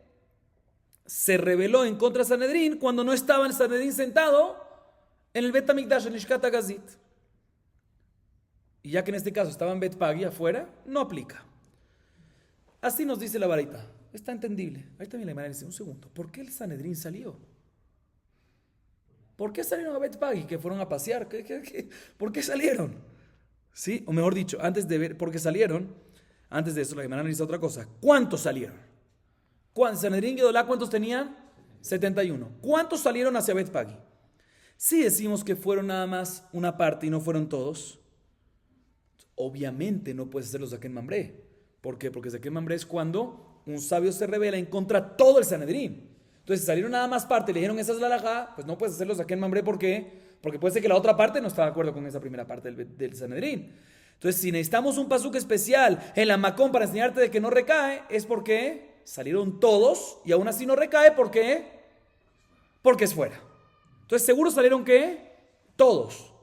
se rebeló en contra de Sanedrín cuando no estaba el Sanedrín sentado en el Bet HaMikdash, en Lishkat HaGazit. Y ya que en este caso estaba en Bet Pagi afuera, no aplica. Así nos dice la baraita. Está entendible. Ahí también la Gemara dice, un segundo, ¿por qué el Sanedrín salió? ¿Por qué salieron a Bet Pagi? ¿Que fueron a pasear? ¿Por qué salieron? ¿Sí? O mejor dicho, antes de ver por qué salieron, antes de eso la Gemara analiza otra cosa. ¿Cuántos salieron? Sanedrín y Gedolá, ¿cuántos tenían? 71. ¿Cuántos salieron hacia Bet Pagi? Si decimos que fueron nada más una parte y no fueron todos, obviamente no puedes hacerlos Zaken Mambré. ¿Por qué? Porque Zaken Mambré es cuando un sabio se rebela en contra de todo el Sanedrín. Entonces, si salieron nada más parte y le dijeron esa es la halajá, pues no puedes hacerlos Zaken Mambré. ¿Por qué? Porque puede ser que la otra parte no está de acuerdo con esa primera parte del Sanedrín. Entonces, si necesitamos un pasuk especial en la Macón para enseñarte de que no recae, es porque salieron todos y aún así no recae. ¿Por qué? Porque es fuera. Entonces, ¿seguro salieron qué? Todos.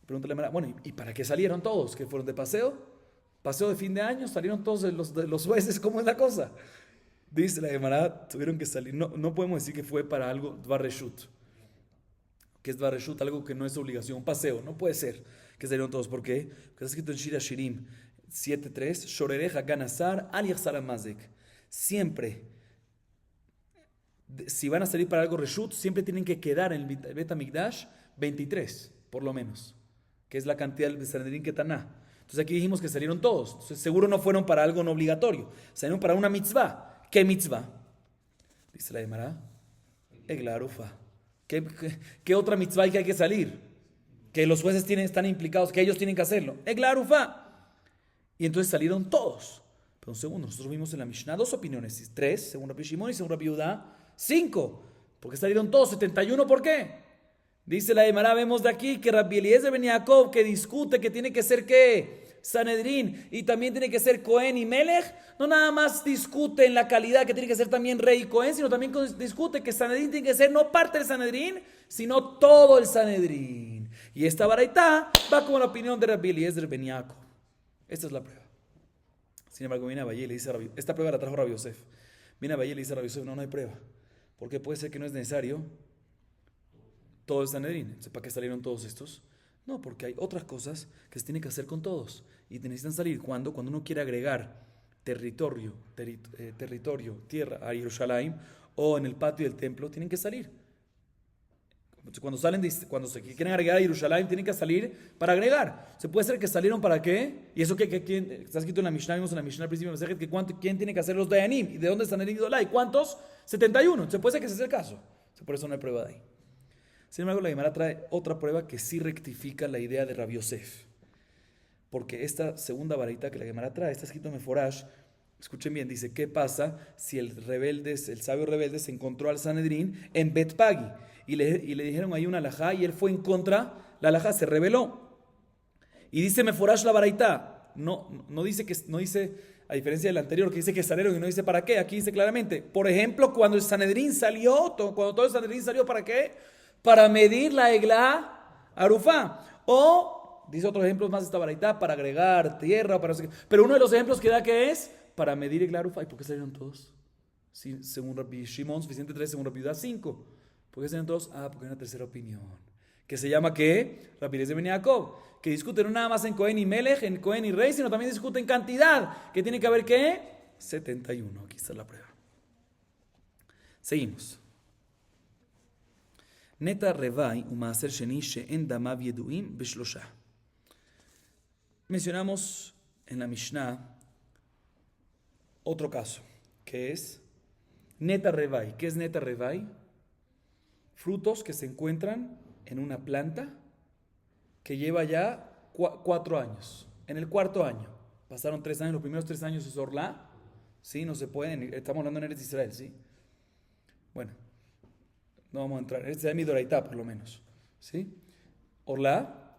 Pregúntale, bueno, ¿y para qué salieron todos? ¿Que fueron de paseo? ¿Paseo de fin de año? ¿Salieron todos de los jueces? ¿Cómo es la cosa? Dice la Gemara, tuvieron que salir. No podemos decir que fue para algo Dvar Reshut. Que es Dvar Reshut, algo que no es obligación, un paseo. No puede ser que salieron todos. ¿Por qué? Porque está escrito en Shira Shirim 7.3, Shorereja Ganazar Al Yachzar Amazek. Siempre, si van a salir para algo Reshut, siempre tienen que quedar en el Bet HaMikdash 23, por lo menos, que es la cantidad de Sanedrín que taná. Entonces aquí dijimos que salieron todos. Entonces seguro no fueron para algo no obligatorio. Salieron para una mitzvah. ¿Qué mitzvah? Dice la Gemara. Eglarufa. ¿Qué otra mitzvah hay que salir? Que los jueces están implicados, que ellos tienen que hacerlo. Eglarufa. Y entonces salieron todos. Pero un segundo, nosotros vimos en la Mishnah dos opiniones. 3, según Rabbi Shimon, y según Rabbi Yehuda, 5. ¿Por qué salieron todos? 71, ¿por qué? Dice la Gemara, vemos de aquí que Rabbi Eliezer ben Yaakov, que discute que tiene que ser ¿qué? Sanedrín, y también tiene que ser Cohen y Melech, no nada más discute en la calidad que tiene que ser también rey y Cohen, sino también discute que Sanedrín tiene que ser no parte del Sanedrín, sino todo el Sanedrín. Y esta baraita va con la opinión de Rabbi Eliezer ben Yaakov. Esta es la prueba. Sin embargo, viene Abayé y le dice esta prueba la trajo Rabbi Yosef. Viene Abayé y le dice a Rabbi Yosef, no hay prueba. Porque puede ser que no es necesario todo el Sanedrín. Entonces, ¿para qué salieron todos estos? No, porque hay otras cosas que se tienen que hacer con todos. Y necesitan salir cuando uno quiere agregar territorio, tierra a Jerusalén o en el patio del templo, tienen que salir. Cuando se quieren agregar a Jerusalén, tienen que salir para agregar. Se puede ser que salieron para qué. Y eso ¿quién? Está escrito en la Mishnah, vimos en la Mishnah al principio, que ¿quién tiene que hacer los Dayanim? ¿Y de dónde están en Idolai? ¿Cuántos? 71. Se puede ser que ese es el caso. Por eso no hay prueba de ahí. Sin embargo, la Gemara trae otra prueba que sí rectifica la idea de Rabbi Yosef. Porque esta segunda varita que la Gemara trae, está escrito en Meforash, escuchen bien, dice, ¿qué pasa si el sabio rebelde se encontró al Sanedrín en Bet Pagi? Y le dijeron ahí una alajá y él fue en contra, la alajá se rebeló. Y dice Meforash la varita, no dice, a diferencia del anterior, que dice que salieron y no dice para qué, aquí dice claramente, por ejemplo, cuando el Sanedrín salió, cuando todo el Sanedrín salió, ¿para qué? Para medir la egla arufá. O, dice otros ejemplos más de esta baraita, para agregar tierra. Pero uno de los ejemplos que da que es para medir egla arufá. ¿Y por qué salieron todos? Sí, según Rabbi Shimon, suficiente 3, según Rabbi Yehuda 5. ¿Por qué salieron todos? Porque hay una tercera opinión. Que se llama ¿qué? Rabbi Eliezer ben Yaakov. Que discuten no nada más en Cohen y Melech, en Cohen y Rey, sino también discuten cantidad. Que tiene que haber ¿qué? 71. Aquí está la prueba. Seguimos. Neta Revai Umaaser Sheni She'en Damav Yeduim Beshlosha. Mencionamos en la Mishnah otro caso, que es Neta Revai. ¿Qué es Neta Revai? Frutos que se encuentran en una planta que lleva ya 4 años. En el cuarto año, pasaron 3 años, los primeros 3 años es Orlá, ¿sí? No se pueden, estamos hablando en Eretz Israel, ¿sí? Bueno. No vamos a entrar. Este es mi Doraitá, por lo menos. ¿Sí? Orlá.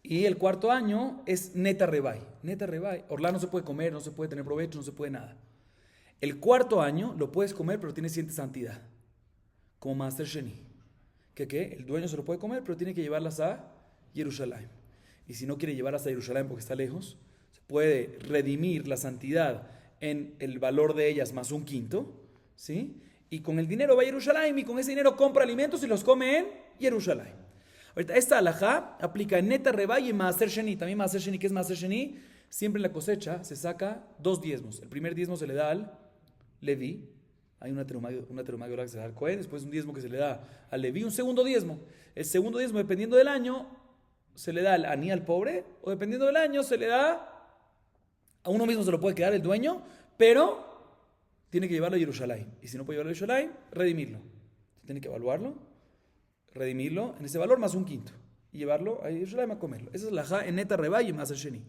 Y el cuarto año es Neta Revai. Neta Revai. Orlá no se puede comer, no se puede tener provecho, no se puede nada. El cuarto año lo puedes comer, pero tiene cierta santidad. Como Maaser Sheni. ¿Qué? El dueño se lo puede comer, pero tiene que llevarlas a Jerusalén. Y si no quiere llevarlas a Jerusalén porque está lejos, se puede redimir la santidad en el valor de ellas más un quinto. ¿sí? Y con el dinero va a Jerusalén y con ese dinero compra alimentos y los come en Jerusalén. Ahorita, esta alajá aplica en Neta Rebá y en Maaser Sheni. También Maaser Sheni, ¿qué es Maaser Sheni? Siempre en la cosecha se saca 2 diezmos. El primer diezmo se le da al Leví. Hay una terumá que se le da al Cohen. Después un diezmo que se le da al Leví. Un segundo diezmo. El segundo diezmo, dependiendo del año, se le da al aní, al pobre. O dependiendo del año, se le da a uno mismo, se lo puede quedar el dueño. Pero tiene que llevarlo a Jerusalén. Y si no puede llevarlo a Jerusalén, redimirlo. Tiene que evaluarlo, redimirlo en ese valor más un quinto. Y llevarlo a Jerusalén a comerlo. Esa es la ja en Neta Rebá y en Maaser Sheni.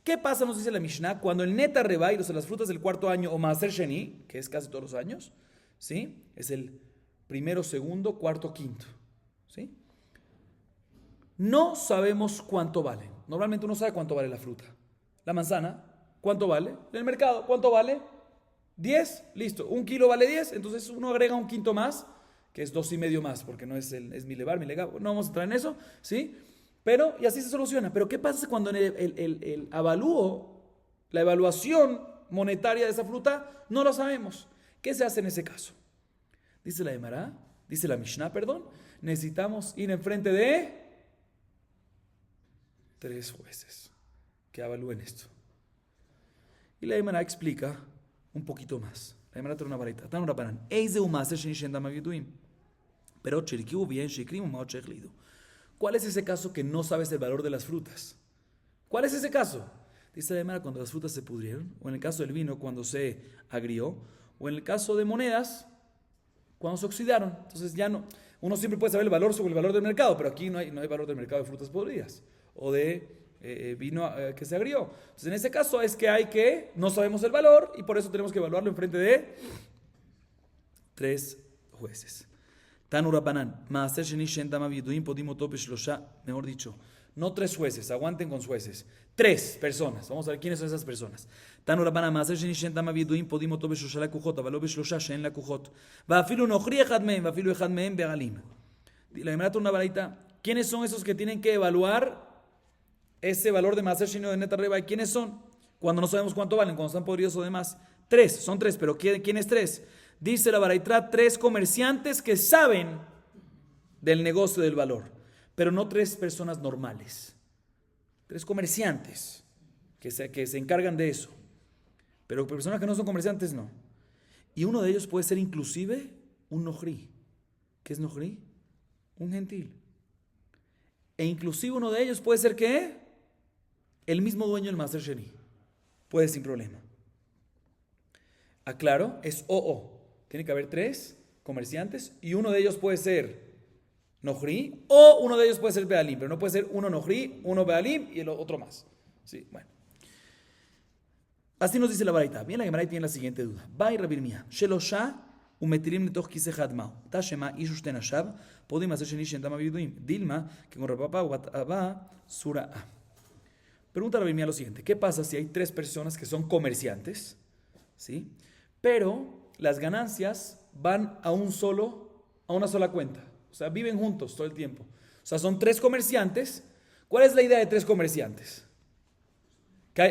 ¿Qué pasa, nos dice la Mishnah, cuando el Neta Rebá, o sea, las frutas del cuarto año, o Maaser Sheni, que es casi todos los años, ¿sí? Es el primero, segundo, cuarto, quinto, ¿sí? No sabemos cuánto vale. Normalmente uno sabe cuánto vale la fruta. La manzana, ¿cuánto vale? En el mercado, ¿cuánto vale? 10, listo. 1 kilo vale 10, entonces uno agrega un quinto más, que es 2,5 más, porque no es milevar, no vamos a entrar en eso, ¿sí? Pero, y así se soluciona. Pero ¿qué pasa cuando en el avalúo, la evaluación monetaria de esa fruta, no lo sabemos? ¿Qué se hace en ese caso? Dice la Gemara, dice la Mishnah, perdón, necesitamos ir enfrente de 3 jueces que evalúen esto. Y la Gemara explica un poquito más. La Gemara trae una varita. Tan una paran. Pero bien, ¿cuál es ese caso que no sabes el valor de las frutas? ¿Cuál es ese caso? Dice la Gemara, cuando las frutas se pudrieron, o en el caso del vino, cuando se agrió, o en el caso de monedas, cuando se oxidaron. Entonces ya no, uno siempre puede saber el valor sobre el valor del mercado, pero aquí no hay valor del mercado de frutas podridas, o de vino que se agrió. Entonces en ese caso es que no sabemos el valor, y por eso tenemos que evaluarlo en frente de 3 jueces. Mejor dicho, no 3 jueces, aguanten con jueces. 3 personas. Vamos a ver quiénes son esas personas. La Gemara una varita. ¿Quiénes son esos que tienen que evaluar ese valor de Maaser Sheni de Neta Rebá? ¿Quiénes son? Cuando no sabemos cuánto valen, cuando están podridos o demás. 3, son 3, pero ¿quiénes 3? Dice la Baraitra, 3 comerciantes que saben del negocio del valor, pero no 3 personas normales. 3 comerciantes que se encargan de eso, pero personas que no son comerciantes no. Y uno de ellos puede ser inclusive un nohri. ¿Qué es nohri? Un gentil. E inclusive uno de ellos puede ser ¿qué? El mismo dueño del Maaser Sheni. Puede sin problema. Aclaro, es o. Tiene que haber 3 comerciantes y uno de ellos puede ser nohri o uno de ellos puede ser bealim, pero no puede ser uno nohri, uno bealim y el otro más. Sí, bueno. Así nos dice la Baraita. Bien, la Gemara tiene la siguiente duda. Vai Rabbi Mia, Shelosha umetirim netoch kiseh hadmao. Tashema ishu shten hashav, podim hacer sheni shentam aviduim. Dilma, que con Rabba Ubat Abba Sura A. Pregunta Rabbi Mia lo siguiente. ¿Qué pasa si hay 3 personas que son comerciantes? ¿Sí? Pero las ganancias van a una sola cuenta. O sea, viven juntos todo el tiempo. O sea, son 3 comerciantes. ¿Cuál es la idea de 3 comerciantes?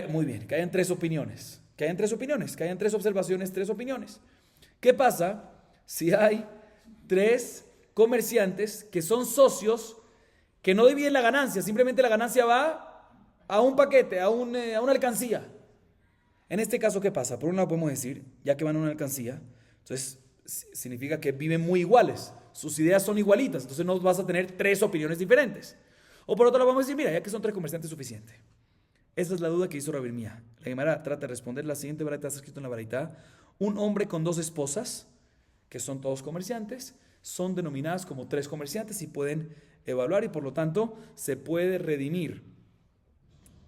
Muy bien, que hayan 3 opiniones. Que hayan 3 observaciones, 3 opiniones. ¿Qué pasa si hay 3 comerciantes que son socios que no dividen la ganancia? Simplemente la ganancia va a un paquete, a una alcancía. En este caso, ¿qué pasa? Por un lado podemos decir, ya que van a una alcancía, entonces significa que viven muy iguales, sus ideas son igualitas, entonces no vas a tener 3 opiniones diferentes. O por otro lado vamos a decir, mira, ya que son 3 comerciantes es suficiente. Esa es la duda que hizo Rabbi Mia. La Gemara trata de responder la siguiente baraita, está escrito en la baraita: un hombre con 2 esposas, que son todos comerciantes, son denominadas como 3 comerciantes y pueden evaluar y por lo tanto se puede redimir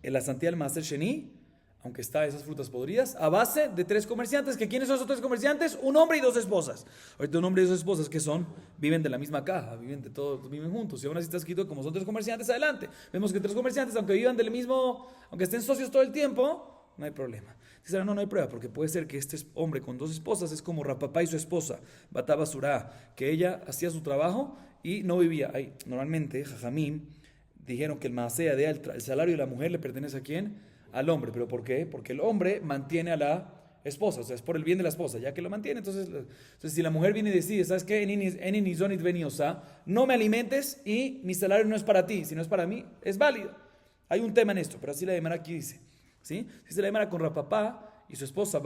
en la santidad del Maaser Sheni, aunque está esas frutas podridas, a base de 3 comerciantes. ¿Que quiénes son esos 3 comerciantes? Un hombre y 2 esposas. Ahorita un hombre y 2 esposas, ¿qué son? Viven de la misma caja, viven juntos. Y aún así está escrito, como son 3 comerciantes, adelante. Vemos que 3 comerciantes, aunque vivan del mismo, aunque estén socios todo el tiempo, no hay problema. Dice, no hay prueba, porque puede ser que este hombre con 2 esposas es como Rapapá y su esposa, Bataba Surá, que ella hacía su trabajo y no vivía. Normalmente, Jajamín dijeron que el Maasea, el salario de la mujer le pertenece ¿a quién? Al hombre. ¿Pero por qué? Porque el hombre mantiene a la esposa, o sea, es por el bien de la esposa, ya que lo mantiene. Entonces si la mujer viene y decide, ¿sabes qué? No me alimentes y mi salario no es para ti, si no es para mí, es válido. Hay un tema en esto, pero así la Gemara aquí dice, ¿sí? Dice la Gemara con Rapapá y su esposa,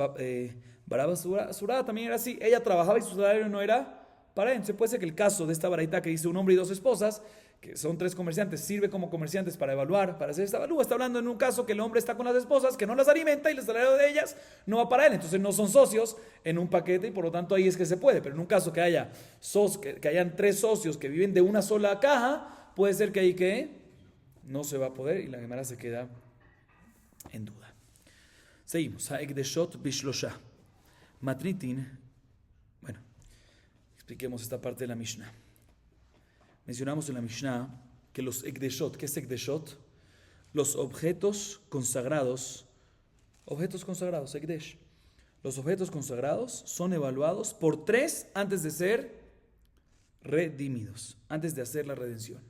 Baraba Surada también era así. Ella trabajaba y su salario no era para él. Entonces puede ser que el caso de esta baraita que dice un hombre y dos esposas, que son tres comerciantes, sirve como comerciantes para evaluar, para hacer esta evalúa. Está hablando en un caso que el hombre está con las esposas, que no las alimenta y el salario de ellas no va para él. Entonces no son socios en un paquete y por lo tanto ahí es que se puede. Pero en un caso que hayan tres socios que viven de una sola caja, puede ser que ahí que no se va a poder y la Gemara se queda en duda. Seguimos. Ha'ekdeshot bishlosha. Matritin. Bueno, expliquemos esta parte de la Mishnah. Mencionamos en la Mishnah que los ekdeshot, ¿qué es ekdeshot? Los objetos consagrados, ekdesh. Los objetos consagrados son evaluados por 3 antes de ser redimidos, antes de hacer la redención.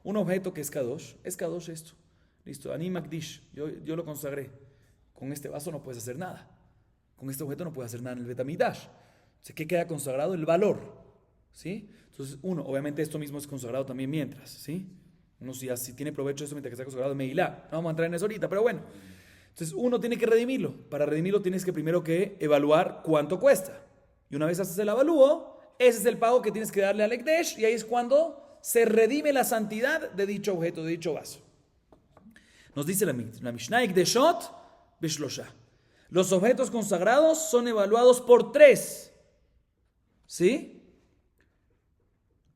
Un objeto que es kadosh esto. Listo, ani makdish, yo lo consagré. Con este vaso no puedes hacer nada. Con este objeto no puedes hacer nada en el Betamidash. Entonces, ¿qué queda consagrado? El valor. ¿Sí? Entonces, obviamente esto mismo es consagrado también mientras, ¿sí? Uno si tiene provecho de eso mientras que está consagrado en Meilá. No vamos a entrar en eso ahorita, pero bueno. Entonces, uno tiene que redimirlo. Para redimirlo tienes que primero que evaluar cuánto cuesta. Y una vez haces el avalúo, ese es el pago que tienes que darle al Ekdesh, y ahí es cuando se redime la santidad de dicho objeto, de dicho vaso. Nos dice la Mishnah, Ekdeshot bishlosha. Los objetos consagrados son evaluados por 3. ¿Sí?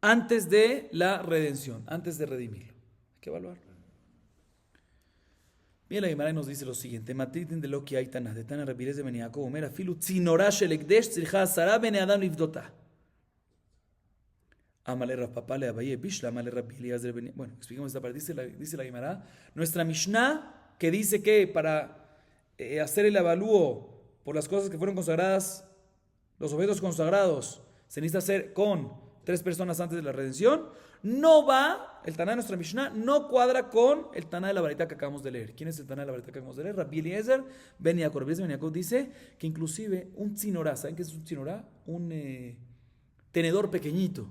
Antes de la redención, antes de redimirlo. Hay que evaluarlo. Bien, la Gemara nos dice lo siguiente: Matritin de lo que hay tanas, de Tana Rabbi Eliezer ben Yaakov, Omer, afilu tzinorash el ekdesh tzircha 10 bnei adam livdota. Amale Rav Papa le Abaye Bishla, amale Rabbi Eliezer ben Yaakov. Bueno, expliquemos esta parte. Dice la Gemara, nuestra Mishnah, que dice que para hacer el avalúo por las cosas que fueron consagradas, los objetos consagrados, se necesita hacer con 3 personas antes de la redención, no va, el Taná de nuestra Mishnah no cuadra con el Taná de la varita que acabamos de leer. ¿Quién es el Taná de la varita que acabamos de leer? Rabbi Eliezer ben Yaakov. Rabbi Eliezer ben Yaakov dice que inclusive un tzinorá, ¿saben qué es un tzinorá? Un tenedor pequeñito,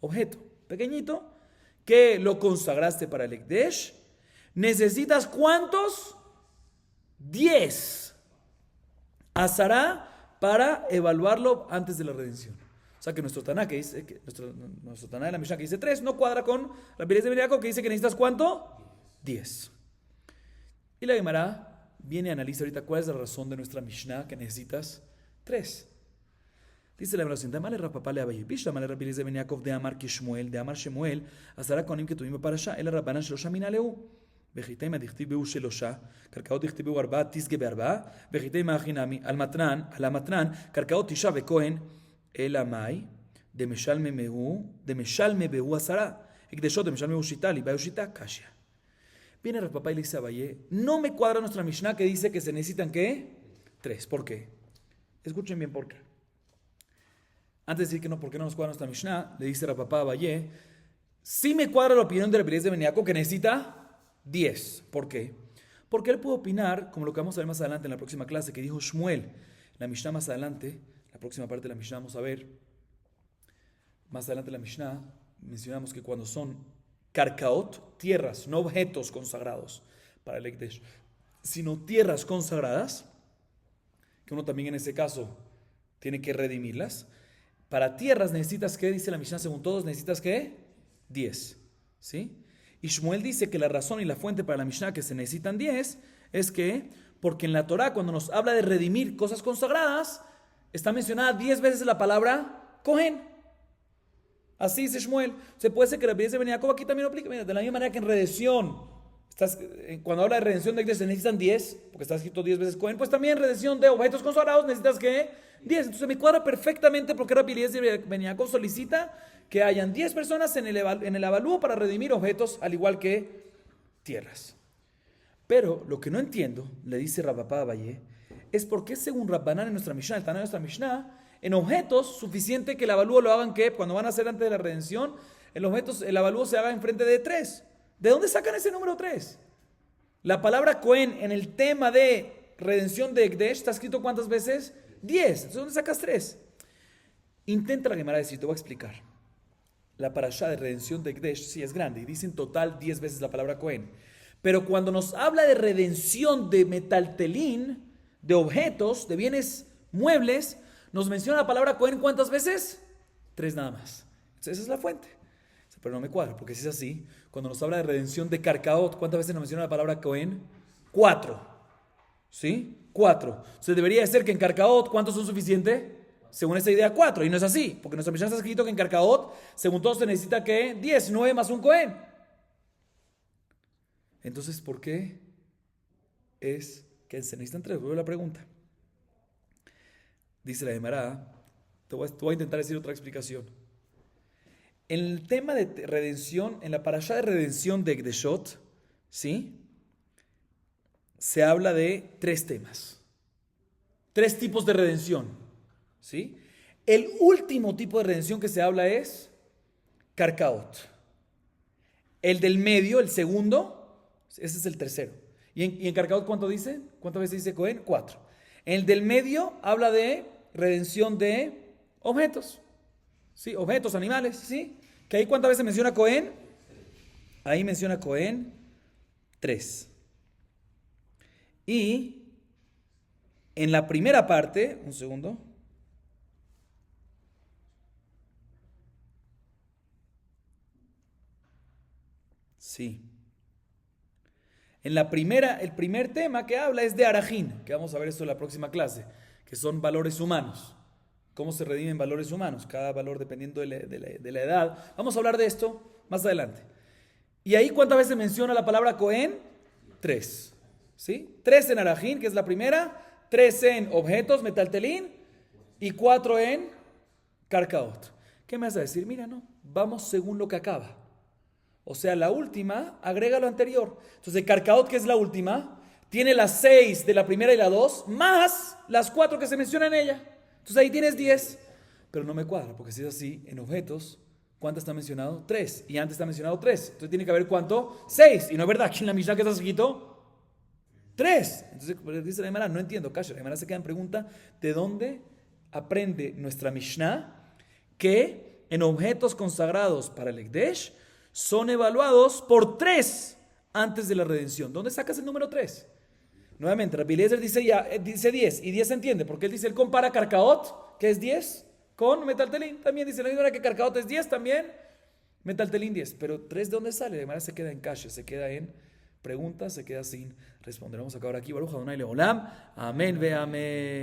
objeto pequeñito, que lo consagraste para el Ekdesh, necesitas ¿cuántos? 10 azará para evaluarlo antes de la redención. O sea que nuestro Taná, que dice, nuestro Taná de la Mishnah que dice 3, no cuadra con la Eliezer ben Yaakov que dice que necesitas ¿cuánto? 10. Y la Gemara viene a analizar ahorita cuál es la razón de nuestra Mishnah que necesitas 3. Dice la Gemara, Amale Rav Papa le Abaye Bishla, amale Rabbi Eliezer ben Yaakov de Amar Kishmuel, de Amar Shemuel, azara konim que tuvimos para allá, el Rabbanan Shlosha mina leu. בחיטי מה דכתיבו שלושה, קרקעות דכתיבו 4, תסגה ב4, בחיטי מה הכינמי, על המתנן, קרקעות 9 וכהן, אלא מאי, דמשלמי בהו 10, הקדשות דמשלמי בהו שיטה, ליבאו שיטה, קשיא. Viene Rav Papa y le dice a Abaye, no me cuadra nuestra Mishnah que dice que se necesitan, ¿qué? 3. ¿Por qué? Escuchen bien por qué. Antes de decir que no, ¿por qué no nos cuadra nuestra Mishnah? Le dice Rav Papa a Abaye, sí me cuadra la opinión de Rabbi Eliezer ben Yaakov que necesita 10. ¿Por qué? Porque él puede opinar, como lo que vamos a ver más adelante en la próxima clase, que dijo Shmuel, la Mishnah más adelante, la próxima parte de la Mishnah vamos a ver, más adelante en la Mishnah, mencionamos que cuando son karkaot, tierras, no objetos consagrados para el Ekdesh, sino tierras consagradas, que uno también en ese caso tiene que redimirlas, para tierras necesitas, ¿qué dice la Mishnah? Según todos, necesitas, ¿qué? 10. ¿Sí? Y Shmuel dice que la razón y la fuente para la Mishnah que se necesitan 10 es que, porque en la Torah cuando nos habla de redimir cosas consagradas, está mencionada 10 veces la palabra Kohen. Así dice Shmuel. Se puede ser que Rabbi Eliezer ben Yaakov aquí también lo aplica. Mira, de la misma manera que en redención, cuando habla de redención de Ekdesh se necesitan 10, porque está escrito 10 veces Kohen, pues también en redención de objetos consagrados necesitas ¿qué? 10. Entonces me cuadra perfectamente porque Rabbi Eliezer ben Yaakov solicita que hayan 10 personas en el avalúo para redimir objetos, al igual que tierras. Pero lo que no entiendo, le dice Rav Papa Abaye, es por qué según Rabbanan en nuestra Mishnah, el Taná de nuestra Mishnah, en objetos suficiente que el avalúo lo hagan que cuando van a hacer antes de la redención, el avalúo se haga enfrente de 3. ¿De dónde sacan ese número 3? La palabra Cohen en el tema de redención de Ekdesh está escrito ¿cuántas veces? 10. Entonces, ¿dónde sacas 3? Intenta la Gemara decir, te voy a explicar. La parashá de redención de Ekdesh sí es grande y dice en total 10 veces la palabra Cohen. Pero cuando nos habla de redención de metaltelín, de objetos, de bienes muebles, nos menciona la palabra Cohen ¿cuántas veces? 3 nada más. Entonces, esa es la fuente. Pero no me cuadra, porque si es así, cuando nos habla de redención de Karkaot, ¿cuántas veces nos menciona la palabra Cohen? 4. ¿Sí? 4. Entonces debería ser que en Karkaot, ¿cuántos son suficientes? Según esa idea, 4. Y no es así, porque en nuestra Mishnah está escrito que en Karkaot, según todos, se necesita que 10, 9 más un Cohen. Entonces, ¿por qué es que se necesitan 3? Vuelvo a la pregunta. Dice la Gemara, te voy a intentar decir otra explicación. En el tema de redención, en la parashá de redención de Ekdeshot, ¿sí? Se habla de 3 temas. 3 tipos de redención, ¿sí? El último tipo de redención que se habla es Karkaot. El del medio, el segundo, ese es el tercero. ¿Y en Karkaot cuánto dice? ¿Cuántas veces dice Cohen? 4. El del medio habla de redención de objetos. ¿Sí? Objetos, animales, ¿sí? Que ahí ¿cuántas veces menciona Cohen? Ahí menciona Cohen 3. Y en la primera parte, un segundo. Sí. En la primera, el primer tema que habla es de Arajín, que vamos a ver esto en la próxima clase, que son valores humanos. Cómo se redimen valores humanos, cada valor dependiendo de la edad. Vamos a hablar de esto más adelante. Y ahí, ¿cuántas veces menciona la palabra Cohen? 3. ¿Sí? 3 en Arajín, que es la primera, 3 en objetos, metaltelín, y 4 en Karkaot. ¿Qué me vas a decir? Mira, no, vamos según lo que acaba. O sea, la última agrega lo anterior. Entonces, Karkaot, que es la última, tiene las 6 de la primera y la 2, más las 4 que se mencionan en ella. Entonces ahí tienes 10, pero no me cuadra, porque si es así, en objetos, ¿cuánto está mencionado? 3, y antes está mencionado 3, entonces tiene que haber ¿cuánto? 6, y no es verdad, aquí en la Mishnah que está escrito, 3. Entonces dice la Gemara, no entiendo, Kasha, la Gemara se queda en pregunta, ¿de dónde aprende nuestra Mishnah que en objetos consagrados para el Ekdesh son evaluados por 3 antes de la redención? ¿Dónde sacas el número 3? Nuevamente, Rabbi Eliezer dice 10, y 10 se entiende, porque él compara Karkaot, que es 10, con metaltelín. También dice la misma que Karkaot es 10, también metaltelín 10. Pero 3, ¿de dónde sale? De manera se queda en cache, se queda en preguntas, se queda sin responder. Vamos a acabar aquí. Baruch Adonai Leolam. Amén ve amén.